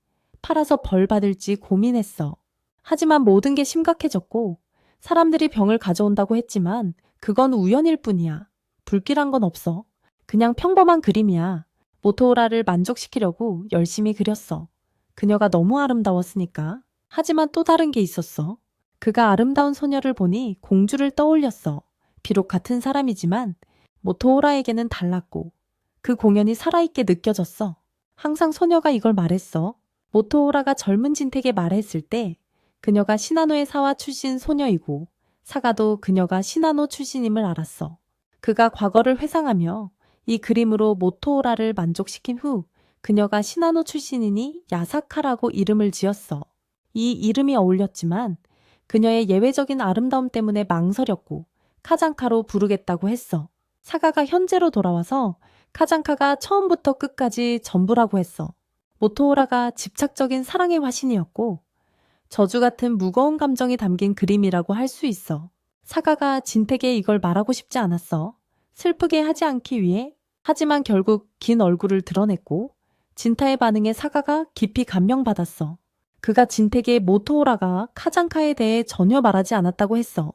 팔아서 벌 받을지 고민했어. 하지만 모든 게 심각해졌고 사람들이 병을 가져온다고 했지만 그건 우연일 뿐이야. 불길한 건 없어. 그냥 평범한 그림이야. 모토오라를 만족시키려고 열심히 그렸어. 그녀가 너무 아름다웠으니까. 하지만 또 다른 게 있었어. 그가 아름다운 소녀를 보니 공주를 떠올렸어. 비록 같은 사람이지만 모토오라에게는 달랐고 그 공연이 살아있게 느껴졌어. 항상 소녀가 이걸 말했어. 모토오라가 젊은 진택에 말했을 때 그녀가 시나노의 사화 출신 소녀이고 사가도 그녀가 시나노 출신임을 알았어. 그가 과거를 회상하며 이 그림으로 모토오라를 만족시킨 후 그녀가 시나노 출신이니 야사카라고 이름을 지었어. 이 이름이 어울렸지만 그녀의 예외적인 아름다움 때문에 망설였고 카장카로 부르겠다고 했어. 사가가 현재로 돌아와서 카장카가 처음부터 끝까지 전부라고 했어. 모토오라가 집착적인 사랑의 화신이었고 저주 같은 무거운 감정이 담긴 그림이라고 할 수 있어. 사가가 진택에 이걸 말하고 싶지 않았어. 슬프게 하지 않기 위해. 하지만 결국 긴 얼굴을 드러냈고 진타의 반응에 사가가 깊이 감명받았어. 그가 진택의 모토오라가 카장카에 대해 전혀 말하지 않았다고 했어.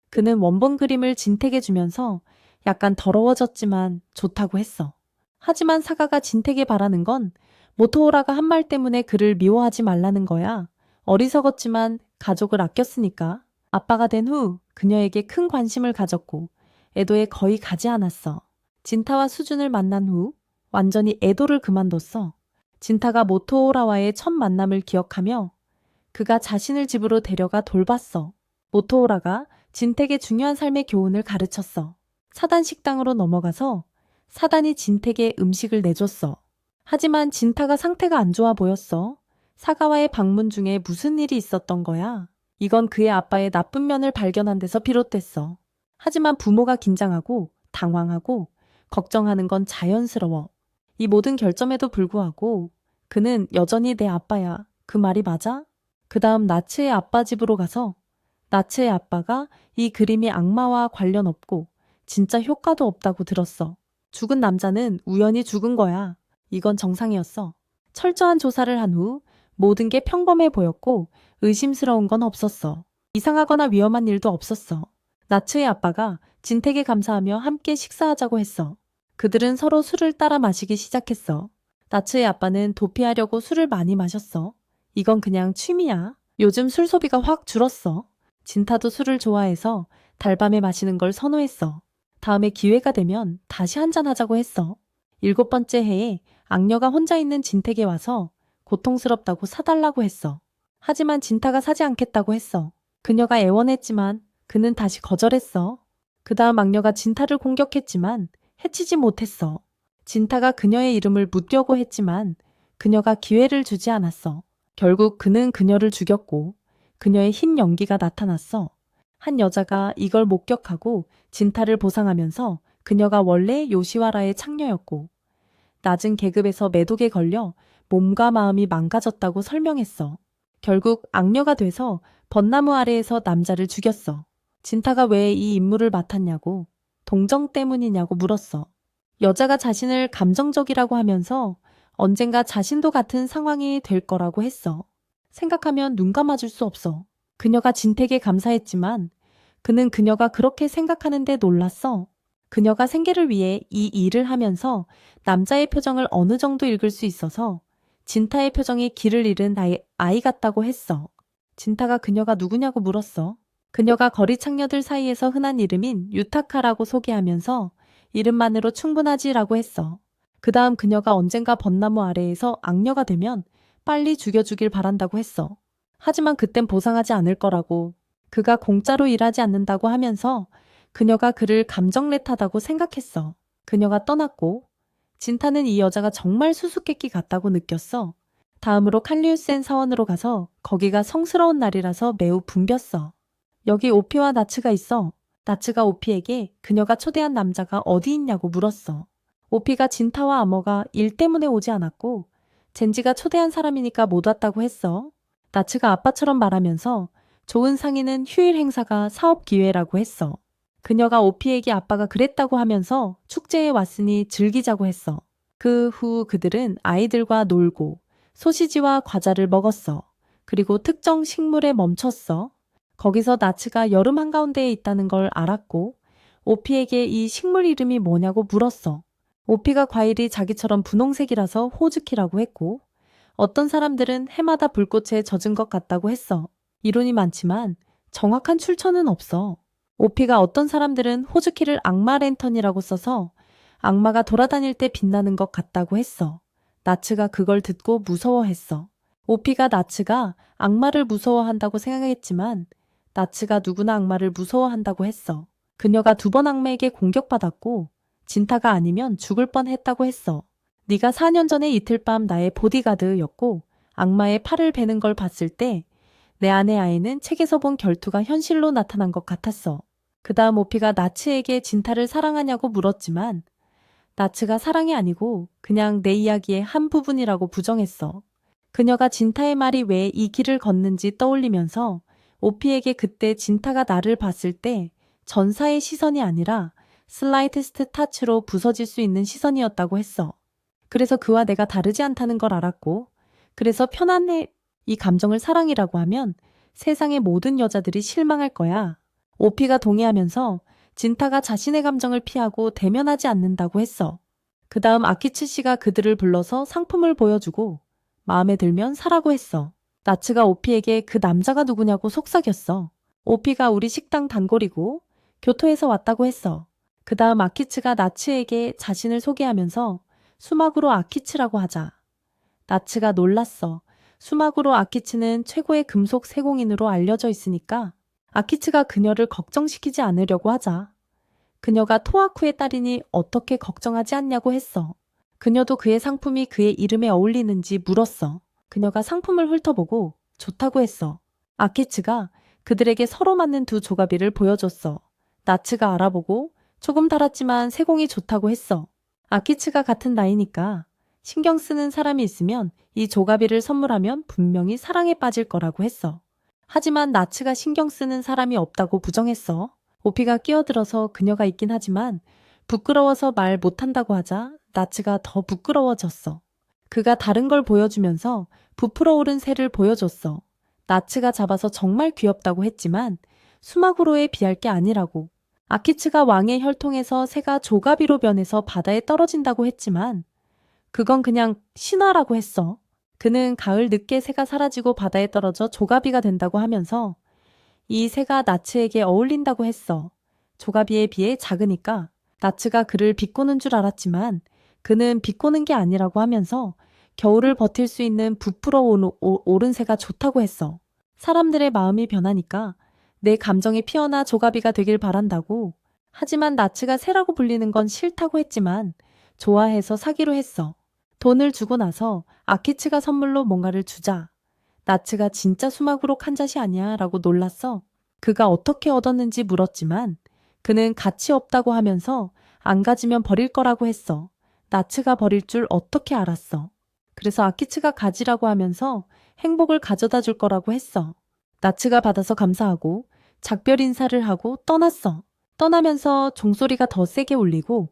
그는 원본 그림을 진택에 주면서 약간 더러워졌지만 좋다고 했어. 하지만 사가가 진택에 바라는 건 모토오라가 한 말 때문에 그를 미워하지 말라는 거야. 어리석었지만 가족을 아꼈으니까. 아빠가 된 후 그녀에게 큰 관심을 가졌고 에도에 거의 가지 않았어. 진타와 수준을 만난 후 완전히 에도를 그만뒀어. 진타가 모토오라와의 첫 만남을 기억하며 그가 자신을 집으로 데려가 돌봤어. 모토오라가 진택의 중요한 삶의 교훈을 가르쳤어. 사단 식당으로 넘어가서 사단이 진택에 음식을 내줬어. 하지만 진타가 상태가 안 좋아 보였어. 사가와의 방문 중에 무슨 일이 있었던 거야? 이건 그의 아빠의 나쁜 면을 발견한 데서 비롯됐어. 하지만 부모가 긴장하고 당황하고 걱정하는 건 자연스러워. 이 모든 결점에도 불구하고 그는 여전히 내 아빠야. 그 말이 맞아? 그 다음 나츠의 아빠 집으로 가서 나츠의 아빠가 이 그림이 악마와 관련 없고 진짜 효과도 없다고 들었어. 죽은 남자는 우연히 죽은 거야. 이건 정상이었어. 철저한 조사를 한 후 모든 게 평범해 보였고 의심스러운 건 없었어. 이상하거나 위험한 일도 없었어. 나츠의 아빠가 진택에 감사하며 함께 식사하자고 했어. 그들은 서로 술을 따라 마시기 시작했어. 나츠의 아빠는 도피하려고 술을 많이 마셨어. 이건 그냥 취미야. 요즘 술 소비가 확 줄었어. 진타도 술을 좋아해서 달밤에 마시는 걸 선호했어. 다음에 기회가 되면 다시 한잔하자고 했어. 7번째 해에 악녀가 혼자 있는 진택에 와서 고통스럽다고 사달라고 했어. 하지만 진타가 사지 않겠다고 했어. 그녀가 애원했지만 그는 다시 거절했어. 그 다음 악녀가 진타를 공격했지만 해치지 못했어. 진타가 그녀의 이름을 묻려고 했지만 그녀가 기회를 주지 않았어. 결국 그는 그녀를 죽였고 그녀의 흰 연기가 나타났어. 한 여자가 이걸 목격하고 진타를 보상하면서 그녀가 원래 요시와라의 창녀였고 낮은 계급에서 매독에 걸려 몸과 마음이 망가졌다고 설명했어. 결국 악녀가 돼서 벚나무 아래에서 남자를 죽였어. 진타가 왜 이 임무를 맡았냐고, 동정 때문이냐고 물었어. 여자가 자신을 감정적이라고 하면서 언젠가 자신도 같은 상황이 될 거라고 했어. 생각하면 눈 감아줄 수 없어. 그녀가 진택에 감사했지만 그는 그녀가 그렇게 생각하는데 놀랐어. 그녀가 생계를 위해 이 일을 하면서 남자의 표정을 어느 정도 읽을 수 있어서 진타의 표정이 길을 잃은 아이 같다고 했어. 진타가 그녀가 누구냐고 물었어. 그녀가 거리 창녀들 사이에서 흔한 이름인 유타카라고 소개하면서 이름만으로 충분하지라고 했어. 그 다음 그녀가 언젠가 벚나무 아래에서 악녀가 되면 빨리 죽여주길 바란다고 했어. 하지만 그땐 보상하지 않을 거라고, 그가 공짜로 일하지 않는다고 하면서 그녀가 그를 감정레타다고 생각했어. 그녀가 떠났고 진타는 이 여자가 정말 수수께끼 같다고 느꼈어. 다음으로 칼리우센 사원으로 가서 거기가 성스러운 날이라서 매우 붐볐어. 여기 오피와 나츠가 있어. 나츠가 오피에게 그녀가 초대한 남자가 어디 있냐고 물었어. 오피가 진타와 아머가 일 때문에 오지 않았고 젠지가 초대한 사람이니까 못 왔다고 했어. 나츠가 아빠처럼 말하면서 좋은 상의는 휴일 행사가 사업 기회라고 했어. 그녀가 오피에게 아빠가 그랬다고 하면서 축제에 왔으니 즐기자고 했어. 그 후 그들은 아이들과 놀고 소시지와 과자를 먹었어. 그리고 특정 식물에 멈췄어. 거기서 나츠가 여름 한가운데에 있다는 걸 알았고 오피에게 이 식물 이름이 뭐냐고 물었어. 오피가 과일이 자기처럼 분홍색이라서 호즈키라고 했고, 어떤 사람들은 해마다 불꽃에 젖은 것 같다고 했어. 이론이 많지만 정확한 출처는 없어. 오피가 어떤 사람들은 호즈키를 악마 랜턴이라고 써서 악마가 돌아다닐 때 빛나는 것 같다고 했어. 나츠가 그걸 듣고 무서워했어. 오피가 나츠가 악마를 무서워한다고 생각했지만 나츠가 누구나 악마를 무서워한다고 했어. 그녀가 2번 악마에게 공격받았고 진타가 아니면 죽을 뻔했다고 했어. 네가 4년 전에 이틀 밤 나의 보디가드였고 악마의 팔을 베는 걸 봤을 때 내 아내 아이는 책에서 본 결투가 현실로 나타난 것 같았어. 그 다음 오피가 나츠에게 진타를 사랑하냐고 물었지만 나츠가 사랑이 아니고 그냥 내 이야기의 한 부분이라고 부정했어. 그녀가 진타의 말이 왜 이 길을 걷는지 떠올리면서 오피에게 그때 진타가 나를 봤을 때 전사의 시선이 아니라 슬라이트스트 타치로 부서질 수 있는 시선이었다고 했어. 그래서 그와 내가 다르지 않다는 걸 알았고 그래서 편안해. 이 감정을 사랑이라고 하면 세상의 모든 여자들이 실망할 거야. 오피가 동의하면서 진타가 자신의 감정을 피하고 대면하지 않는다고 했어. 그 다음 아키츠 씨가 그들을 불러서 상품을 보여주고 마음에 들면 사라고 했어. 나츠가 오피에게 그 남자가 누구냐고 속삭였어. 오피가 우리 식당 단골이고 교토에서 왔다고 했어. 그 다음 아키츠가 나츠에게 자신을 소개하면서 수막으로 아키츠라고 하자. 나츠가 놀랐어. 수막으로 아키츠는 최고의 금속 세공인으로 알려져 있으니까 아키츠가 그녀를 걱정시키지 않으려고 하자. 그녀가 토아쿠의 딸이니 어떻게 걱정하지 않냐고 했어. 그녀도 그의 상품이 그의 이름에 어울리는지 물었어. 그녀가 상품을 훑어보고 좋다고 했어. 아키츠가 그들에게 서로 맞는 2조가비를 보여줬어. 나츠가 알아보고 조금 달았지만 세공이 좋다고 했어. 아키츠가 같은 나이니까 신경 쓰는 사람이 있으면 이 조가비를 선물하면 분명히 사랑에 빠질 거라고 했어. 하지만 나츠가 신경 쓰는 사람이 없다고 부정했어. 오피가 끼어들어서 그녀가 있긴 하지만 부끄러워서 말 못한다고 하자 나츠가 더 부끄러워졌어. 그가 다른 걸 보여주면서 부풀어 오른 새를 보여줬어. 나츠가 잡아서 정말 귀엽다고 했지만 수마구로에 비할 게 아니라고. 아키츠가 왕의 혈통에서 새가 조가비로 변해서 바다에 떨어진다고 했지만 그건 그냥 신화라고 했어. 그는 가을 늦게 새가 사라지고 바다에 떨어져 조가비가 된다고 하면서 이 새가 나츠에게 어울린다고 했어. 조가비에 비해 작으니까 나츠가 그를 비꼬는 줄 알았지만 그는 비꼬는 게 아니라고 하면서 겨울을 버틸 수 있는 부풀어 오른 새가 좋다고 했어. 사람들의 마음이 변하니까 내 감정이 피어나 조가비가 되길 바란다고. 하지만 나츠가 새라고 불리는 건 싫다고 했지만 좋아해서 사기로 했어. 돈을 주고 나서 아키츠가 선물로 뭔가를 주자. 나츠가 진짜 수막으로 칸잣이 아니야 라고 놀랐어. 그가 어떻게 얻었는지 물었지만 그는 가치 없다고 하면서 안 가지면 버릴 거라고 했어. 나츠가 버릴 줄 어떻게 알았어. 그래서 아키츠가 가지라고 하면서 행복을 가져다 줄 거라고 했어. 나츠가 받아서 감사하고 작별 인사를 하고 떠났어. 떠나면서 종소리가 더 세게 울리고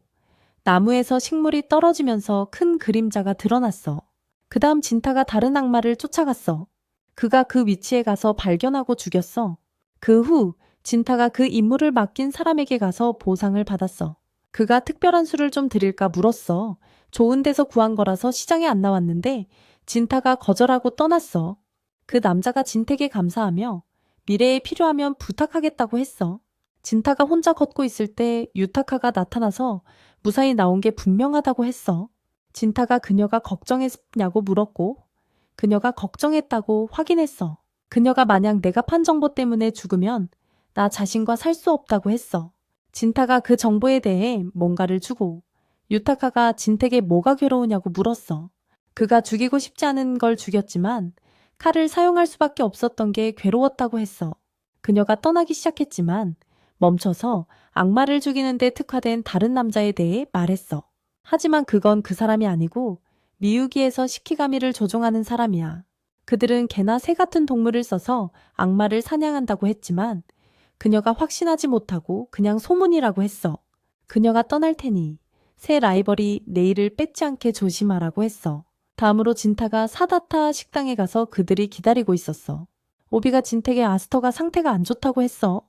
나무에서 식물이 떨어지면서 큰 그림자가 드러났어. 그 다음 진타가 다른 악마를 쫓아갔어. 그가 그 위치에 가서 발견하고 죽였어. 그 후 진타가 그 임무를 맡긴 사람에게 가서 보상을 받았어. 그가 특별한 술을 좀 드릴까 물었어. 좋은 데서 구한 거라서 시장에 안 나왔는데 진타가 거절하고 떠났어. 그 남자가 진택에 감사하며 미래에 필요하면 부탁하겠다고 했어. 진타가 혼자 걷고 있을 때 유타카가 나타나서 무사히 나온 게 분명하다고 했어. 진타가 그녀가 걱정했냐고 물었고 그녀가 걱정했다고 확인했어. 그녀가 만약 내가 판 정보 때문에 죽으면 나 자신과 살 수 없다고 했어. 진타가 그 정보에 대해 뭔가를 주고 유타카가 진택에 뭐가 괴로우냐고 물었어. 그가 죽이고 싶지 않은 걸 죽였지만 칼을 사용할 수밖에 없었던 게 괴로웠다고 했어. 그녀가 떠나기 시작했지만 멈춰서 악마를 죽이는 데 특화된 다른 남자에 대해 말했어. 하지만 그건 그 사람이 아니고 미유기에서 시키가미를 조종하는 사람이야. 그들은 개나 새 같은 동물을 써서 악마를 사냥한다고 했지만 그녀가 확신하지 못하고 그냥 소문이라고 했어. 그녀가 떠날 테니 새 라이벌이 내일을 뺏지 않게 조심하라고 했어. 다음으로 진타가 사다타 식당에 가서 그들이 기다리고 있었어. 오비가 진택의 아스터가 상태가 안 좋다고 했어.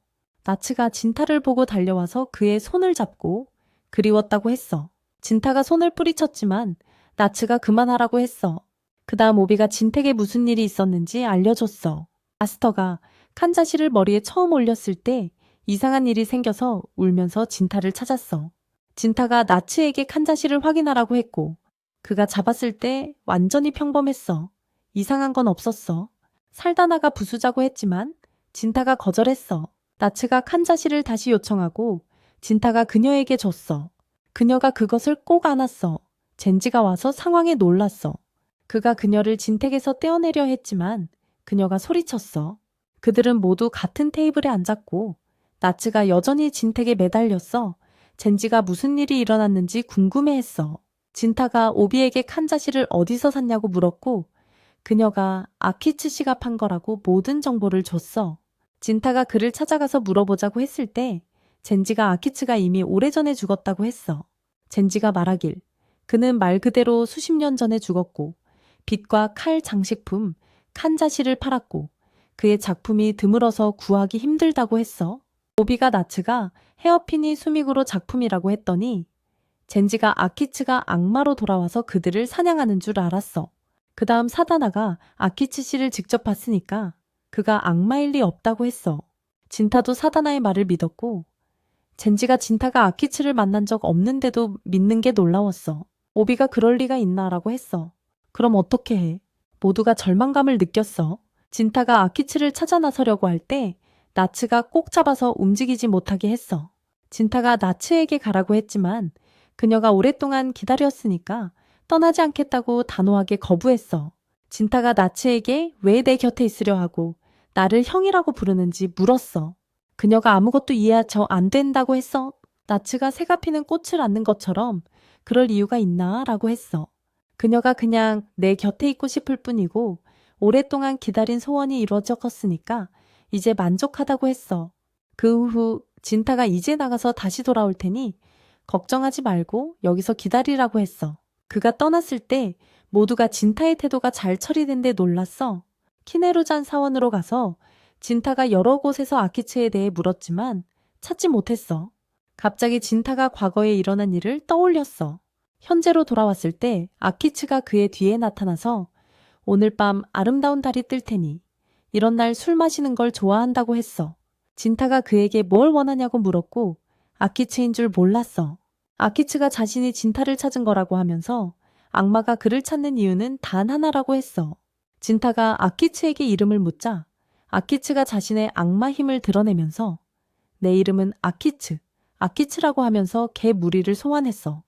나츠가 진타를 보고 달려와서 그의 손을 잡고 그리웠다고 했어. 진타가 손을 뿌리쳤지만 나츠가 그만하라고 했어. 그 다음 오비가 진택에 무슨 일이 있었는지 알려줬어. 마스터가 칸자시를 머리에 처음 올렸을 때 이상한 일이 생겨서 울면서 진타를 찾았어. 진타가 나츠에게 칸자시를 확인하라고 했고 그가 잡았을 때 완전히 평범했어. 이상한 건 없었어. 살다나가 부수자고 했지만 진타가 거절했어. 나츠가 칸자시를 다시 요청하고 진타가 그녀에게 줬어. 그녀가 그것을 꼭 안았어. 젠지가 와서 상황에 놀랐어. 그가 그녀를 진택에서 떼어내려 했지만 그녀가 소리쳤어. 그들은 모두 같은 테이블에 앉았고 나츠가 여전히 진택에 매달렸어. 젠지가 무슨 일이 일어났는지 궁금해했어. 진타가 오비에게 칸자시를 어디서 샀냐고 물었고 그녀가 아키츠 씨가 판 거라고 모든 정보를 줬어. 진타가 그를 찾아가서 물어보자고 했을 때 젠지가 아키츠가 이미 오래전에 죽었다고 했어. 젠지가 말하길 그는 말 그대로 수십 년 전에 죽었고 빗과 칼 장식품 칸자시를 팔았고 그의 작품이 드물어서 구하기 힘들다고 했어. 오비가 나츠가 헤어핀이 수믹으로 작품이라고 했더니 젠지가 아키츠가 악마로 돌아와서 그들을 사냥하는 줄 알았어. 그 다음 사다나가 아키츠 씨를 직접 봤으니까 그가 악마일 리 없다고 했어. 진타도 사다나의 말을 믿었고 젠지가 진타가 아키츠를 만난 적 없는데도 믿는 게 놀라웠어. 오비가 그럴 리가 있나라고 했어. 그럼 어떻게 해? 모두가 절망감을 느꼈어. 진타가 아키츠를 찾아 나서려고 할 때 나츠가 꼭 잡아서 움직이지 못하게 했어. 진타가 나츠에게 가라고 했지만 그녀가 오랫동안 기다렸으니까 떠나지 않겠다고 단호하게 거부했어. 진타가 나츠에게 왜 내 곁에 있으려 하고 나를 형이라고 부르는지 물었어. 그녀가 아무것도 이해하지 안 된다고 했어. 나츠가 새가 피는 꽃을 안는 것처럼 그럴 이유가 있나? 라고 했어. 그녀가 그냥 내 곁에 있고 싶을 뿐이고 오랫동안 기다린 소원이 이루어졌으니까 이제 만족하다고 했어. 그 후 진타가 이제 나가서 다시 돌아올 테니 걱정하지 말고 여기서 기다리라고 했어. 그가 떠났을 때 모두가 진타의 태도가 잘 처리된 데 놀랐어. 키네루잔 사원으로 가서 진타가 여러 곳에서 아키츠에 대해 물었지만 찾지 못했어. 갑자기 진타가 과거에 일어난 일을 떠올렸어. 현재로 돌아왔을 때 아키츠가 그의 뒤에 나타나서 오늘 밤 아름다운 달이 뜰 테니 이런 날 술 마시는 걸 좋아한다고 했어. 진타가 그에게 뭘 원하냐고 물었고 아키츠인 줄 몰랐어. 아키츠가 자신이 진타를 찾은 거라고 하면서 악마가 그를 찾는 이유는 단 하나라고 했어. 진타가 아키츠에게 이름을 묻자 아키츠가 자신의 악마 힘을 드러내면서 내 이름은 아키츠, 아키츠라고 하면서 개 무리를 소환했어.